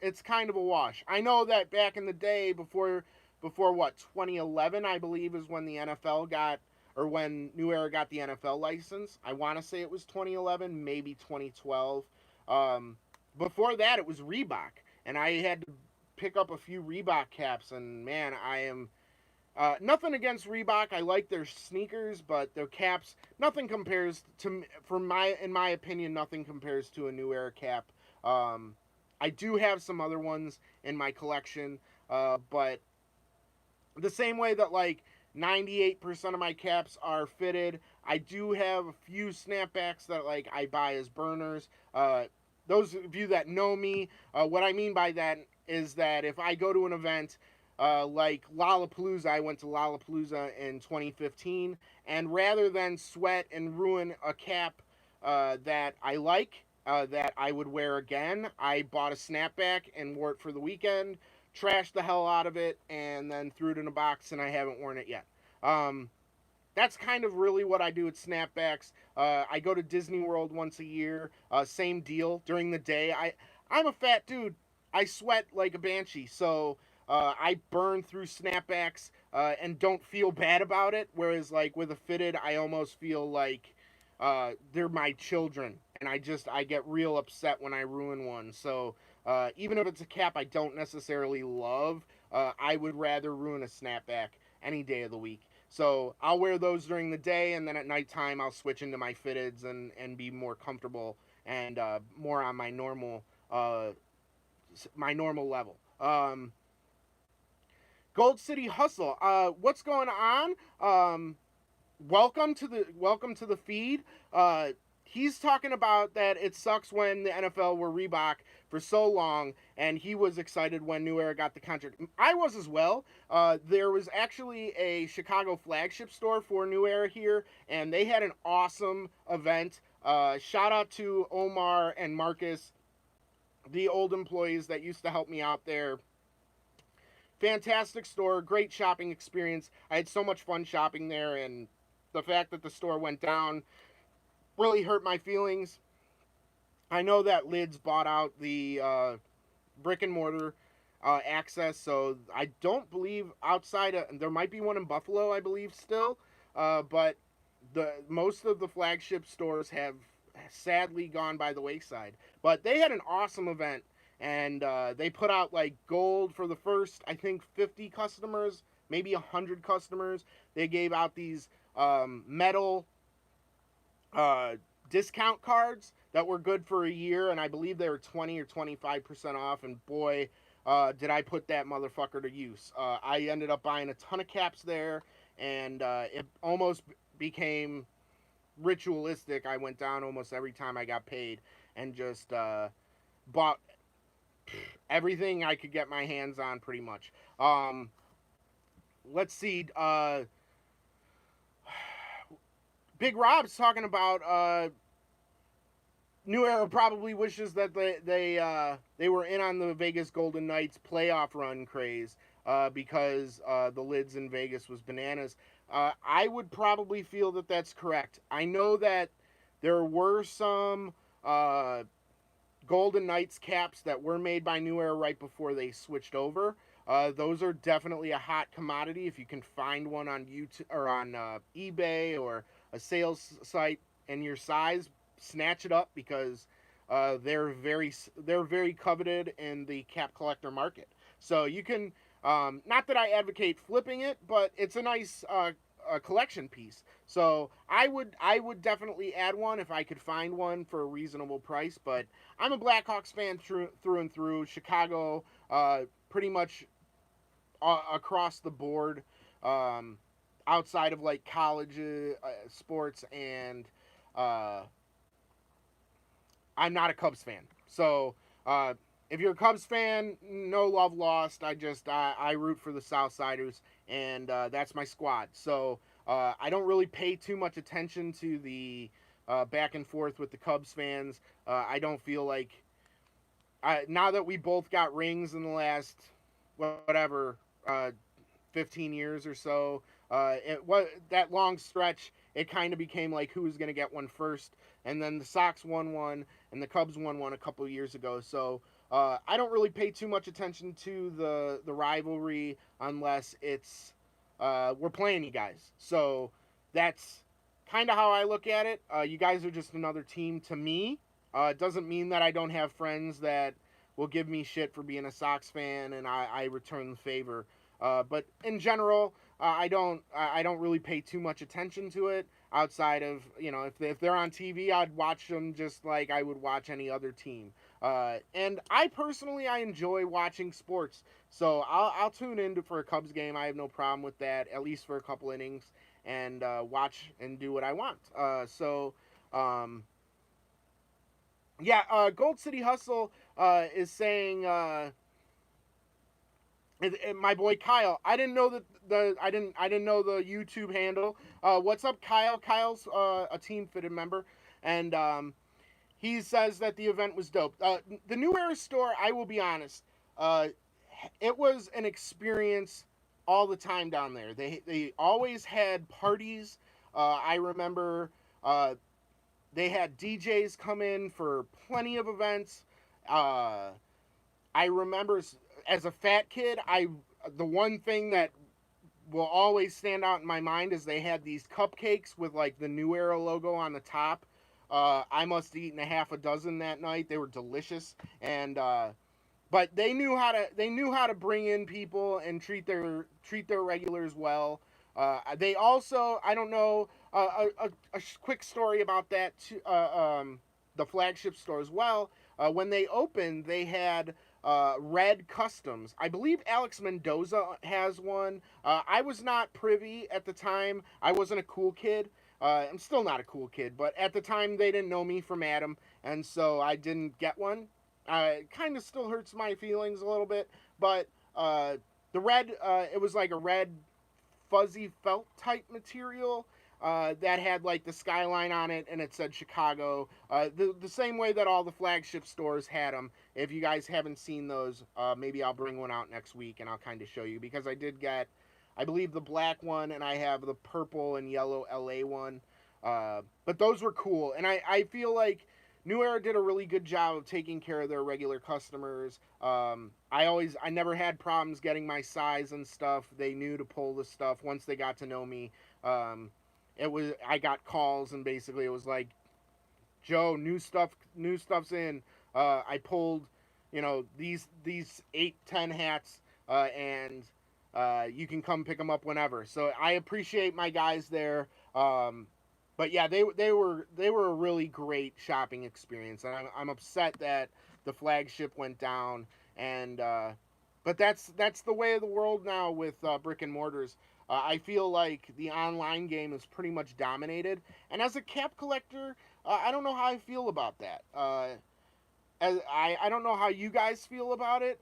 it's kind of a wash. I know that back in the day, before what 2011, I believe, is when the NFL got, or when New Era got the NFL license. I want to say it was 2011, maybe 2012. Um, Before that, it was Reebok, and I had to pick up a few Reebok caps, and man, I am nothing against Reebok. I like their sneakers, but their caps, nothing compares to, in my opinion, nothing compares to a New Era cap. Um, I do have some other ones in my collection, but the same way that like 98% of my caps are fitted, I do have a few snapbacks that like I buy as burners. Those of you that know me, what I mean by that is that if I go to an event like Lollapalooza, I went to Lollapalooza in 2015, and rather than sweat and ruin a cap that I like, that I would wear again, I bought a snapback and wore it for the weekend, trashed the hell out of it, and then threw it in a box, and I haven't worn it yet. Um, that's kind of really what I do with snapbacks. I go to Disney World once a year. Same deal. During the day, I'm a fat dude. I sweat like a banshee, so I burn through snapbacks and don't feel bad about it. Whereas like with a fitted, I almost feel like they're my children, and I get real upset when I ruin one. So even if it's a cap I don't necessarily love, I would rather ruin a snapback any day of the week. So I'll wear those during the day, and then at nighttime I'll switch into my fitteds and be more comfortable and more on uh, my normal level. Gold City Hustle. What's going on? Welcome to the feed. He's talking about that it sucks when the NFL were Reebok for so long, and he was excited when New Era got the contract. I was as well. There was actually a Chicago flagship store for New Era here, and they had an awesome event. Shout out to Omar and Marcus, the old employees that used to help me out there. Fantastic store, great shopping experience. I had so much fun shopping there, and the fact that the store went down really hurt my feelings. I know that Lids bought out the brick and mortar access, so I don't believe outside of, there might be one in Buffalo, I believe still, but the most of the flagship stores have sadly gone by the wayside. But they had an awesome event, and they put out like gold for the first, I think, 50 customers, maybe 100 customers. They gave out these metal uh, discount cards that were good for a year, and I believe they were 20 or 25% off. And boy, did I put that motherfucker to use. I ended up buying a ton of caps there, and it almost became ritualistic. I went down almost every time I got paid and just bought everything I could get my hands on, pretty much. Let's see. Big Rob's talking about New Era probably wishes that they were in on the Vegas Golden Knights playoff run craze because the Lids in Vegas was bananas. I would probably feel that that's correct. I know that there were some Golden Knights caps that were made by New Era right before they switched over. Those are definitely a hot commodity. If you can find one on YouTube or on eBay or a sales site in your size, snatch it up because they're very coveted in the cap collector market. So you can, not that I advocate flipping it, but it's a nice a collection piece. So I would definitely add one if I could find one for a reasonable price. But I'm a Blackhawks fan through and through. Chicago, pretty much across the board. Outside of like college sports and uh, I'm not a Cubs fan. So uh, if you're a Cubs fan, no love lost. I root for the Southsiders, and that's my squad. So I don't really pay too much attention to the back and forth with the Cubs fans. I don't feel like now that we both got rings in the last whatever 15 years or so. It was that long stretch. It kind of became like who was going to get one first, and then the Sox won one, and the Cubs won one a couple of years ago. So I don't really pay too much attention to the rivalry unless it's we're playing you guys. So that's kind of how I look at it. You guys are just another team to me. It doesn't mean that I don't have friends that will give me shit for being a Sox fan, and I return the favor. But in general, I don't really pay too much attention to it outside of if they're on TV, I'd watch them just like I would watch any other team. And I personally I enjoy watching sports, so I'll tune in for a Cubs game. I have no problem with that, at least for a couple innings, and watch and do what I want. Um, yeah, Gold City Hustle is saying. My boy Kyle. I didn't know that I didn't know the YouTube handle. What's up, Kyle? Kyle's a Team Fitted member, and he says that the event was dope. The New Era store. I will be honest. Uh, it was an experience all the time down there. They always had parties. I remember they had DJs come in for plenty of events. Uh, I remember as a fat kid, the one thing that will always stand out in my mind is they had these cupcakes with like the New Era logo on the top. I must have eaten a half a dozen that night. They were delicious, and but they knew how to bring in people and treat their regulars well. They also I don't know a quick story about that too, the flagship store as well. When they opened, they had Red Customs. I believe Alex Mendoza has one. I was not privy at the time. I wasn't a cool kid. I'm still not a cool kid, but at the time they didn't know me from Adam, and so I didn't get one. It kind of still hurts my feelings a little bit, but the red, it was like a red fuzzy felt type material that had like the skyline on it and it said Chicago. The same way that all the flagship stores had them. If you guys haven't seen those, maybe I'll bring one out next week and I'll kind of show you because I did get, I believe, the black one and I have the purple and yellow LA one. But those were cool. And I feel like New Era did a really good job of taking care of their regular customers. I never had problems getting my size and stuff. They knew to pull the stuff once they got to know me. I got calls and basically it was like, Joe, new stuff's in. I pulled, these 8-10 hats, and you can come pick them up whenever. So I appreciate my guys there. But yeah, they were a really great shopping experience, and I'm upset that the flagship went down. And but that's the way of the world now with brick and mortars. I feel like the online game is pretty much dominated, and as a cap collector, I don't know how I feel about that. I don't know how you guys feel about it.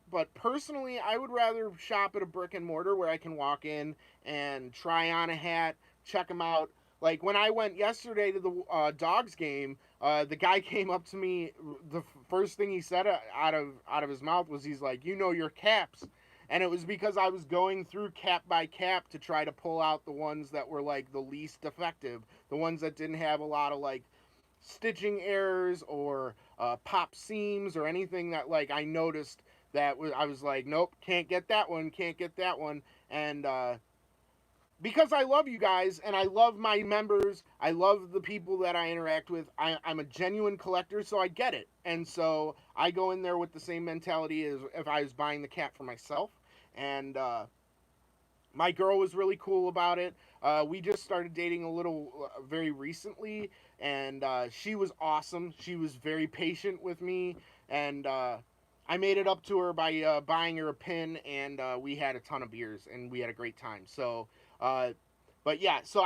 But personally, I would rather shop at a brick and mortar where I can walk in and try on a hat, check them out. Like when I went yesterday to the Dogs game, the guy came up to me. The first thing he said out of his mouth was, he's like, "You know your caps," and it was because I was going through cap by cap to try to pull out the ones that were like the least effective, the ones that didn't have a lot of like stitching errors or pop seams or anything that like I noticed I was like, nope, can't get that one, can't get that one. And because I love you guys and I love my members, I love the people that I interact with. I'm a genuine collector, so I get it. And so I go in there with the same mentality as if I was buying the cat for myself. And my girl was really cool about it. We just started dating a little very recently, and she was awesome. She was very patient with me, and I made it up to her by buying her a pin, and we had a ton of beers, and we had a great time. So, but yeah, so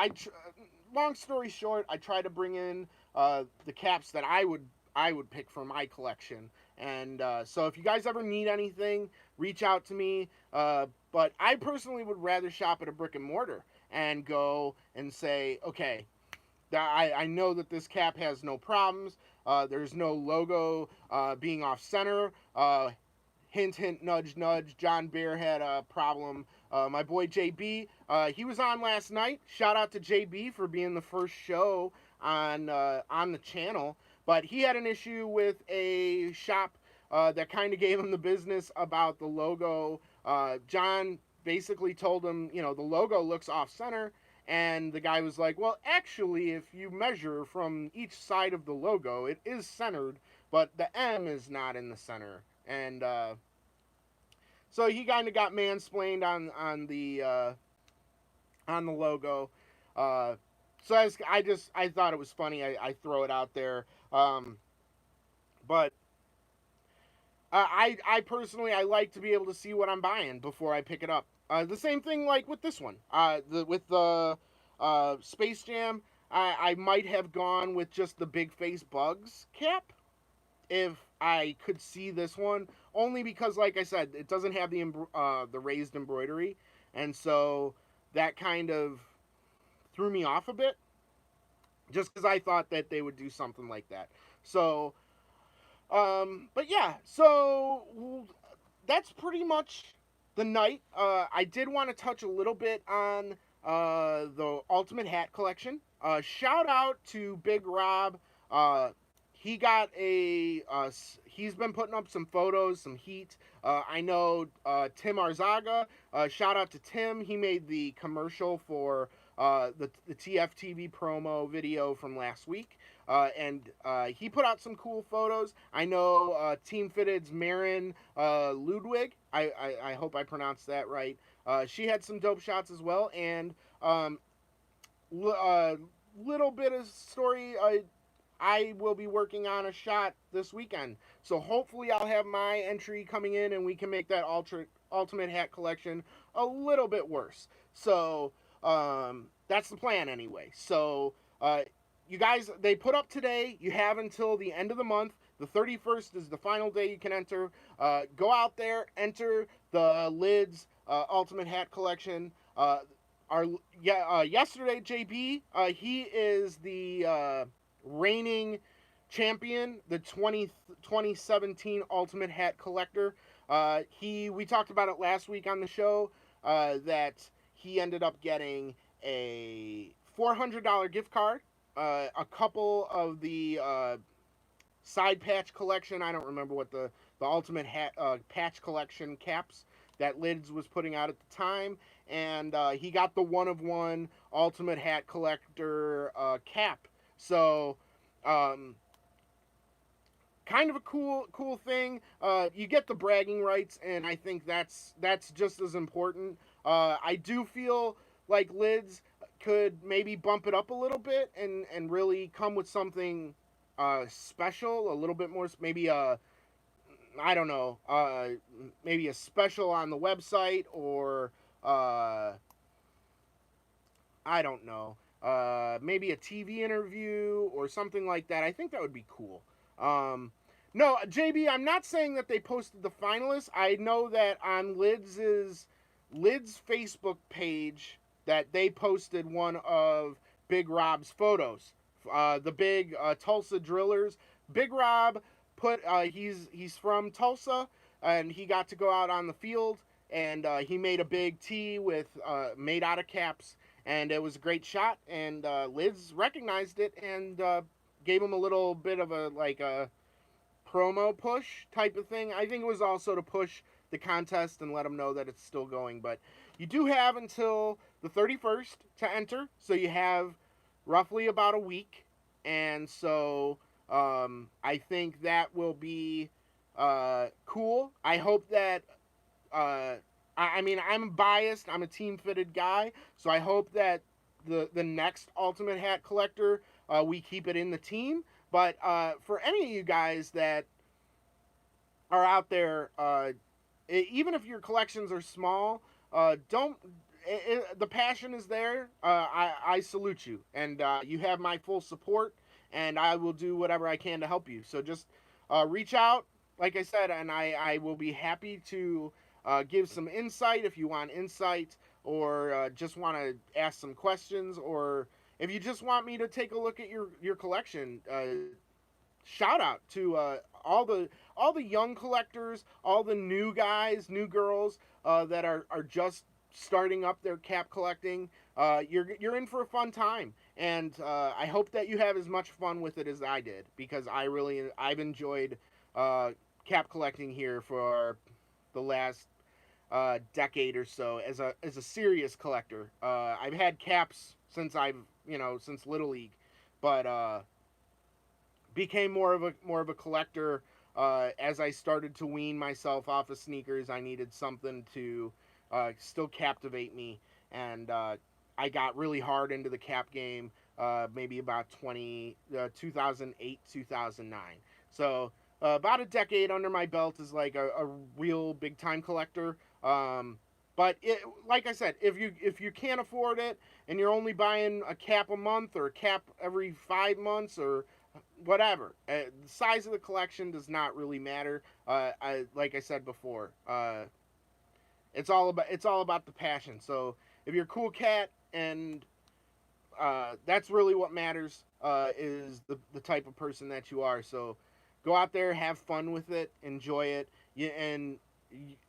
long story short, I try to bring in the caps that I would pick for my collection. And so if you guys ever need anything, reach out to me. But I personally would rather shop at a brick and mortar and go and say, okay, I know that this cap has no problems. There's no logo being off center. Hint, hint, nudge, nudge. John Bear had a problem. My boy JB, he was on last night. Shout out to JB for being the first show on the channel. But he had an issue with a shop that kind of gave him the business about the logo. John basically told him, you know, the logo looks off center. And the guy was like, well, actually, if you measure from each side of the logo, it is centered, but the M is not in the center. And so he kind of got mansplained on the logo. So I thought it was funny. I throw it out there. But I personally, I like to be able to see what I'm buying before I pick it up. The same thing like with this one. With the Space Jam, I might have gone with just the Big Face Bugs cap if I could see this one, only because, like I said, it doesn't have the raised embroidery, and so that kind of threw me off a bit, just because I thought that they would do something like that. So, but yeah, so that's pretty much the night. I did want to touch a little bit on the Ultimate Hat Collection. Shout out to Big Rob. He got he's been putting up some photos, some heat. I know Tim Arzaga. Shout out to Tim. He made the commercial for the TFTV promo video from last week. And he put out some cool photos. I know Team Fitted's Marin Ludwig. I hope I pronounced that right. She had some dope shots as well. And little bit of story. I will be working on a shot this weekend. So hopefully I'll have my entry coming in and we can make that Ultimate Hat Collection a little bit worse. So that's the plan anyway. So you guys, they put up today. You have until the end of the month. The 31st is the final day you can enter. Go out there, enter the Lids Ultimate Hat Collection. Yesterday, JB, he is the reigning champion, the 2017 Ultimate Hat Collector. We talked about it last week on the show, that he ended up getting a $400 gift card, a couple of the side patch collection. I don't remember what the Ultimate Hat patch collection caps that Lids was putting out at the time, and he got the one-of-one Ultimate Hat Collector cap. So, kind of a cool thing. You get the bragging rights, and I think that's just as important. I do feel like Lids could maybe bump it up a little bit and really come with something special, a little bit more, maybe I don't know, maybe a special on the website, or I don't know. Maybe a TV interview or something like that. I think that would be cool. No, JB, I'm not saying that they posted the finalists. I know that on Lids Facebook page that they posted one of Big Rob's photos. The big Tulsa Drillers. Big Rob he's from Tulsa, and he got to go out on the field, and he made a big tee with made out of caps. And it was a great shot, and Liz recognized it and gave him a little bit of a promo push type of thing. I think it was also to push the contest and let them know that it's still going. But you do have until the 31st to enter, so you have roughly about a week. And so I think that will be cool. I hope that... I mean, I'm biased. I'm a Team Fitted guy, so I hope that the next Ultimate Hat Collector, we keep it in the team. But for any of you guys that are out there, even if your collections are small, don't the passion is there. I salute you, and you have my full support, and I will do whatever I can to help you. So just reach out, like I said, and I will be happy to give some insight if you want insight, or just want to ask some questions, or if you just want me to take a look at your collection. Shout out to all the young collectors, all the new guys, new girls that are just starting up their cap collecting. You're in for a fun time, and I hope that you have as much fun with it as I did, because I've enjoyed cap collecting here for the last decade or so as a serious collector. I've had caps since Little League, but became more of a collector as I started to wean myself off of sneakers. I needed something to still captivate me, and I got really hard into the cap game. Maybe about 2008, 2009. So about a decade under my belt is like a real big time collector. But like I said, if you can't afford it and you're only buying a cap a month or a cap every 5 months or whatever, the size of the collection does not really matter. Like I said before, it's all about the passion. So if you're a cool cat, and that's really what matters, is the type of person that you are. So go out there, have fun with it, enjoy it, and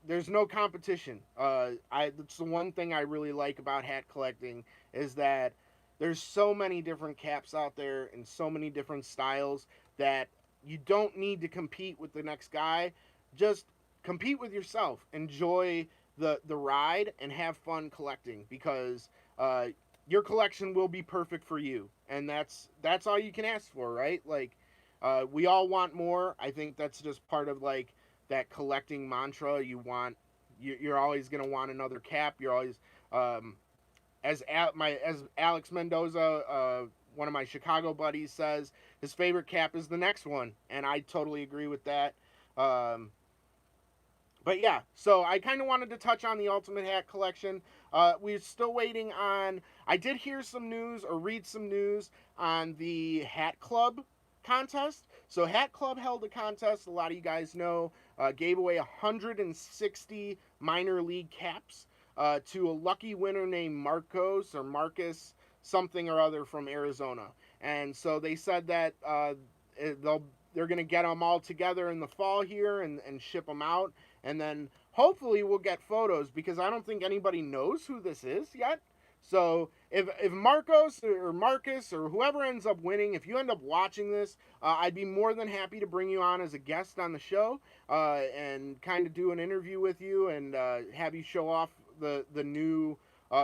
there's no competition. That's the one thing I really like about hat collecting, is that there's so many different caps out there and so many different styles that you don't need to compete with the next guy. Just compete with yourself. Enjoy the ride and have fun collecting, because your collection will be perfect for you, and that's all you can ask for, right? Like we all want more. I think that's just part of like that collecting mantra. You're always gonna want another cap. You're always as Alex Mendoza, one of my Chicago buddies, says, his favorite cap is the next one, and I totally agree with that. Um, but yeah, so I kind of wanted to touch on the Ultimate Hat collection. We're still waiting on. I did hear some news or read some news on the Hat Club contest. So Hat Club held a contest. A lot of you guys know, gave away 160 minor league caps to a lucky winner named Marcus something or other from Arizona. And so they said that they're going to get them all together in the fall here and ship them out. And then hopefully we'll get photos, because I don't think anybody knows who this is yet. So if Marcos or Marcus or whoever ends up winning, if you end up watching this, I'd be more than happy to bring you on as a guest on the show and kind of do an interview with you and have you show off the new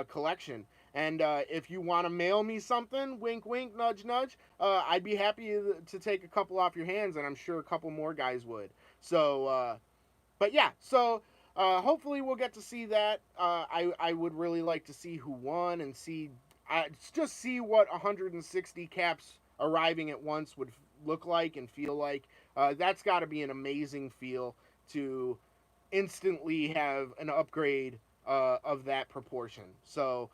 collection. And if you want to mail me something, wink, wink, nudge, nudge, I'd be happy to take a couple off your hands, and I'm sure a couple more guys would. So but yeah, so hopefully we'll get to see that. I would really like to see who won and just see what 160 caps arriving at once would look like and feel like. That's got to be an amazing feel to instantly have an upgrade of that proportion. So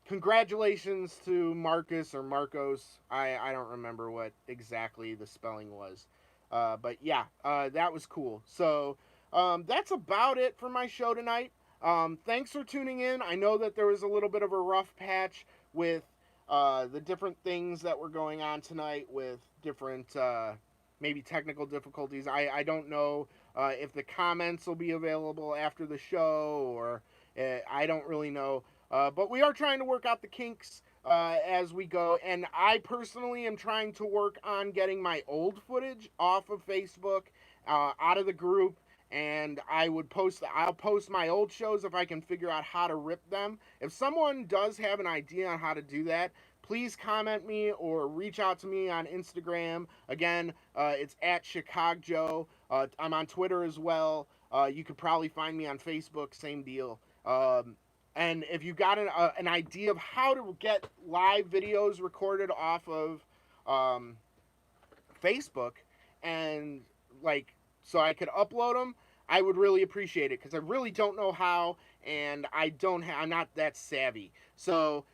congratulations to Marcus or Marcos. I don't remember what exactly the spelling was. But yeah, that was cool. So that's about it for my show tonight. Thanks for tuning in. I know that there was a little bit of a rough patch with the different things that were going on tonight, with different maybe technical difficulties. I don't know if the comments will be available after the show, or I don't really know. But we are trying to work out the kinks as we go. And I personally am trying to work on getting my old footage off of Facebook, out of the group. And I'll post my old shows if I can figure out how to rip them. If someone does have an idea on how to do that, please comment me or reach out to me on Instagram. Again, it's at ChicagoJoe. I'm on Twitter as well. You could probably find me on Facebook, same deal. And if you got an idea of how to get live videos recorded off of Facebook, and like, so I could upload them, I would really appreciate it because I really don't know how, and I'm not that savvy. So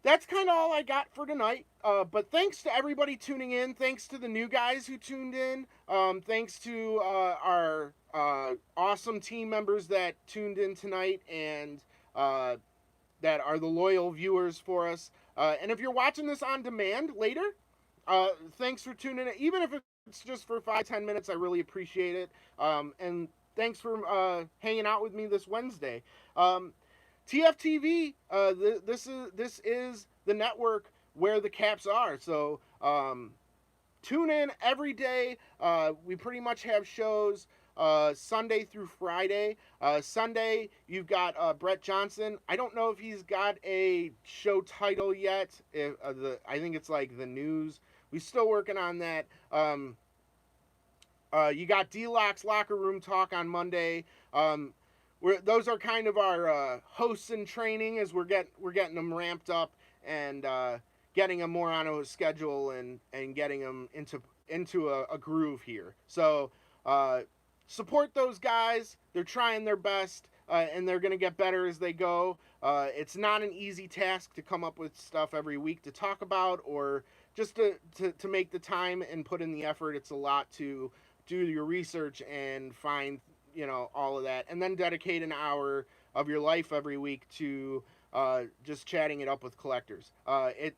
that's kind of all I got for tonight. But thanks to everybody tuning in. Thanks to the new guys who tuned in. Thanks to our awesome team members that tuned in tonight and that are the loyal viewers for us. And if you're watching this on demand later, thanks for tuning in. Even if it's just for 5-10 minutes, I really appreciate it. And thanks for hanging out with me this Wednesday. TFTV, this is the network where the Caps are. So tune in every day. We pretty much have shows Sunday through Friday. Sunday, you've got Brett Johnson. I don't know if he's got a show title yet. I think it's like the news. We're still working on that. You got D-Lock's Locker Room Talk on Monday. Those are kind of our hosts in training as we're getting them ramped up and getting them more on a schedule and getting them into a groove here. So support those guys. They're trying their best, and they're going to get better as they go. It's not an easy task to come up with stuff every week to talk about or just to make the time and put in the effort. It's a lot to do your research and find, all of that, and then dedicate an hour of your life every week to just chatting it up with collectors. It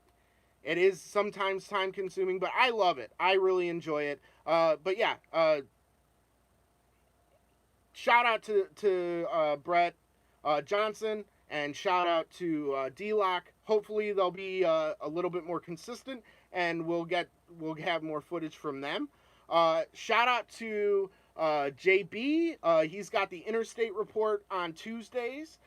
is sometimes time consuming, but I love it. I really enjoy it. But yeah, shout out to Brett Johnson, and shout out to D-Lock. Hopefully they'll be a little bit more consistent, and we'll have more footage from them. Shout out to JB. He's got the Interstate Report on Tuesdays.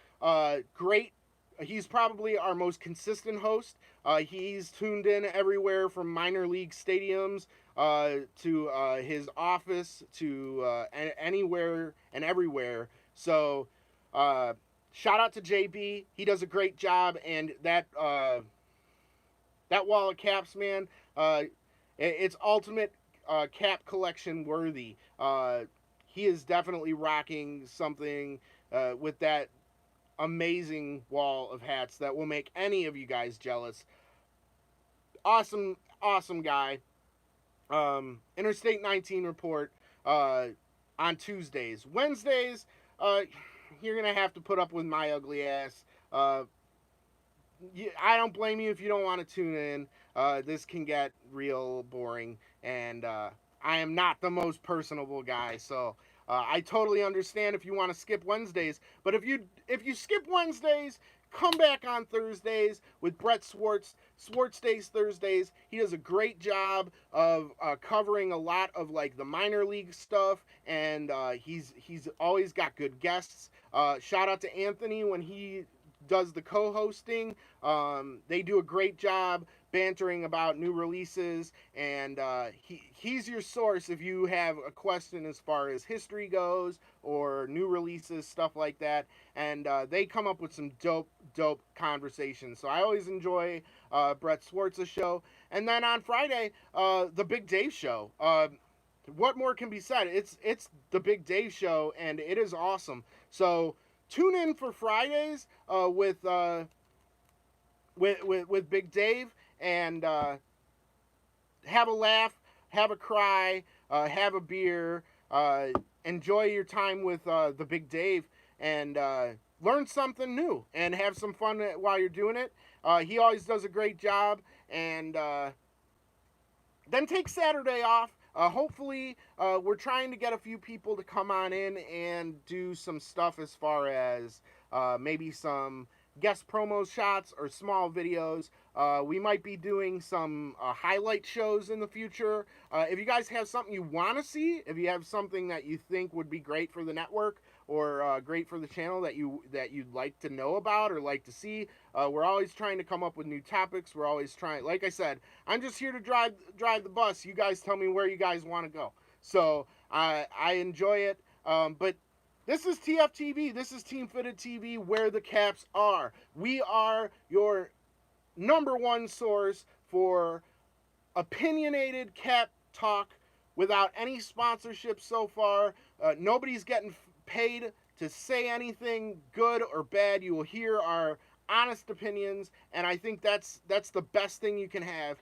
Great. He's probably our most consistent host. He's tuned in everywhere from minor league stadiums to his office to anywhere and everywhere. So shout out to JB. He does a great job, and that wall of caps, man, it's ultimate cap collection worthy. He is definitely rocking something with that amazing wall of hats that will make any of you guys jealous. Awesome guy. Interstate 19 Report on Tuesdays. Wednesdays, you're gonna have to put up with my ugly ass. I don't blame you if you don't want to tune in. This can get real boring, and I am not the most personable guy, so I totally understand if you want to skip Wednesdays. But if you skip Wednesdays, come back on Thursdays with Brett Swartz. Swartz Days Thursdays. He does a great job of covering a lot of like the minor league stuff, and he's always got good guests. Shout out to Anthony when he does the co-hosting. They do a great job bantering about new releases, and he's your source if you have a question as far as history goes or new releases, stuff like that. And they come up with some dope conversations. So I always enjoy Brett Swartz's show. And then on Friday, the Big Dave Show. What more can be said? It's the Big Dave Show, and it is awesome. So tune in for Fridays with Big Dave, and have a laugh, have a cry, have a beer, enjoy your time with the Big Dave, and learn something new and have some fun while you're doing it. He always does a great job, and then take Saturday off. Hopefully, we're trying to get a few people to come on in and do some stuff as far as maybe some guest promo shots or small videos. We might be doing some highlight shows in the future. If you guys have something you want to see, if you have something that you think would be great for the network or great for the channel that you'd like to know about or like to see, we're always trying to come up with new topics. We're always trying, like I said, I'm just here to drive the bus. You guys tell me where you guys want to go. So I enjoy it. But this is TFTV. This is Team Fitted TV, where the Caps are. We are your number one source for opinionated cap talk without any sponsorship so far. Nobody's getting paid to say anything good or bad. You will hear our honest opinions, and I think that's the best thing you can have.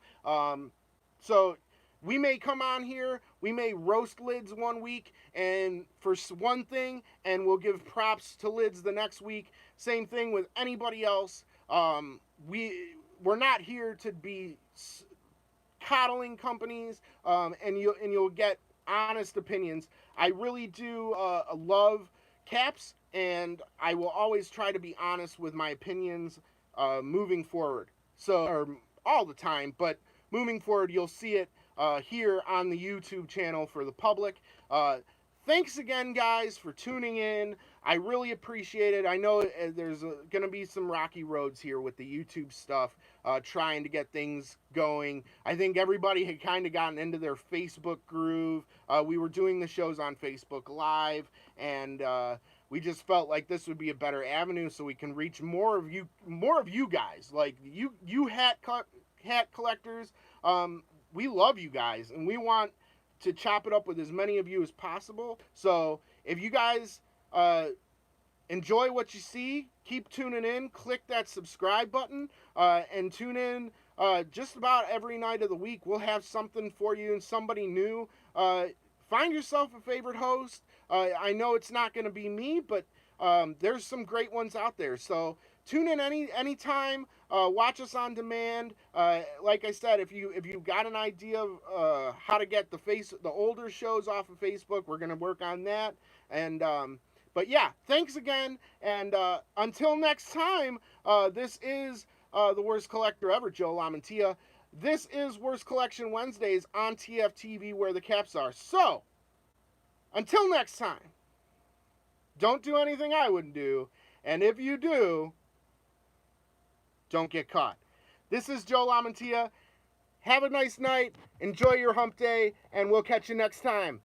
So we may come on here, we may roast Lids one week and for one thing, and we'll give props to Lids the next week. Same thing with anybody else. We're not here to be coddling companies, and you'll get honest opinions. I really do love caps, and I will always try to be honest with my opinions moving forward. So, or all the time, but moving forward, you'll see it here on the YouTube channel for the public. Thanks again, guys, for tuning in. I really appreciate it. I know there's going to be some rocky roads here with the YouTube stuff, trying to get things going. I think everybody had kind of gotten into their Facebook groove. We were doing the shows on Facebook Live, and we just felt like this would be a better avenue so we can reach more of you guys. Like you hat collectors. We love you guys, and we want to chop it up with as many of you as possible. So if you guys enjoy what you see, keep tuning in, click that subscribe button, and tune in just about every night of the week. We'll have something for you and somebody new. Find yourself a favorite host. I know it's not going to be me, but there's some great ones out there. So tune in anytime. Watch us on demand. Like I said, if you've got an idea of how to get the older shows off of Facebook, we're gonna work on that. And but yeah, thanks again. And until next time, this is the Worst Collector Ever, Joe LaMantia. This is Worst Collection Wednesdays on TFTV, where the caps are. So until next time, don't do anything I wouldn't do, and if you do, don't get caught. This is Joe LaMantia. Have a nice night. Enjoy your hump day, and we'll catch you next time.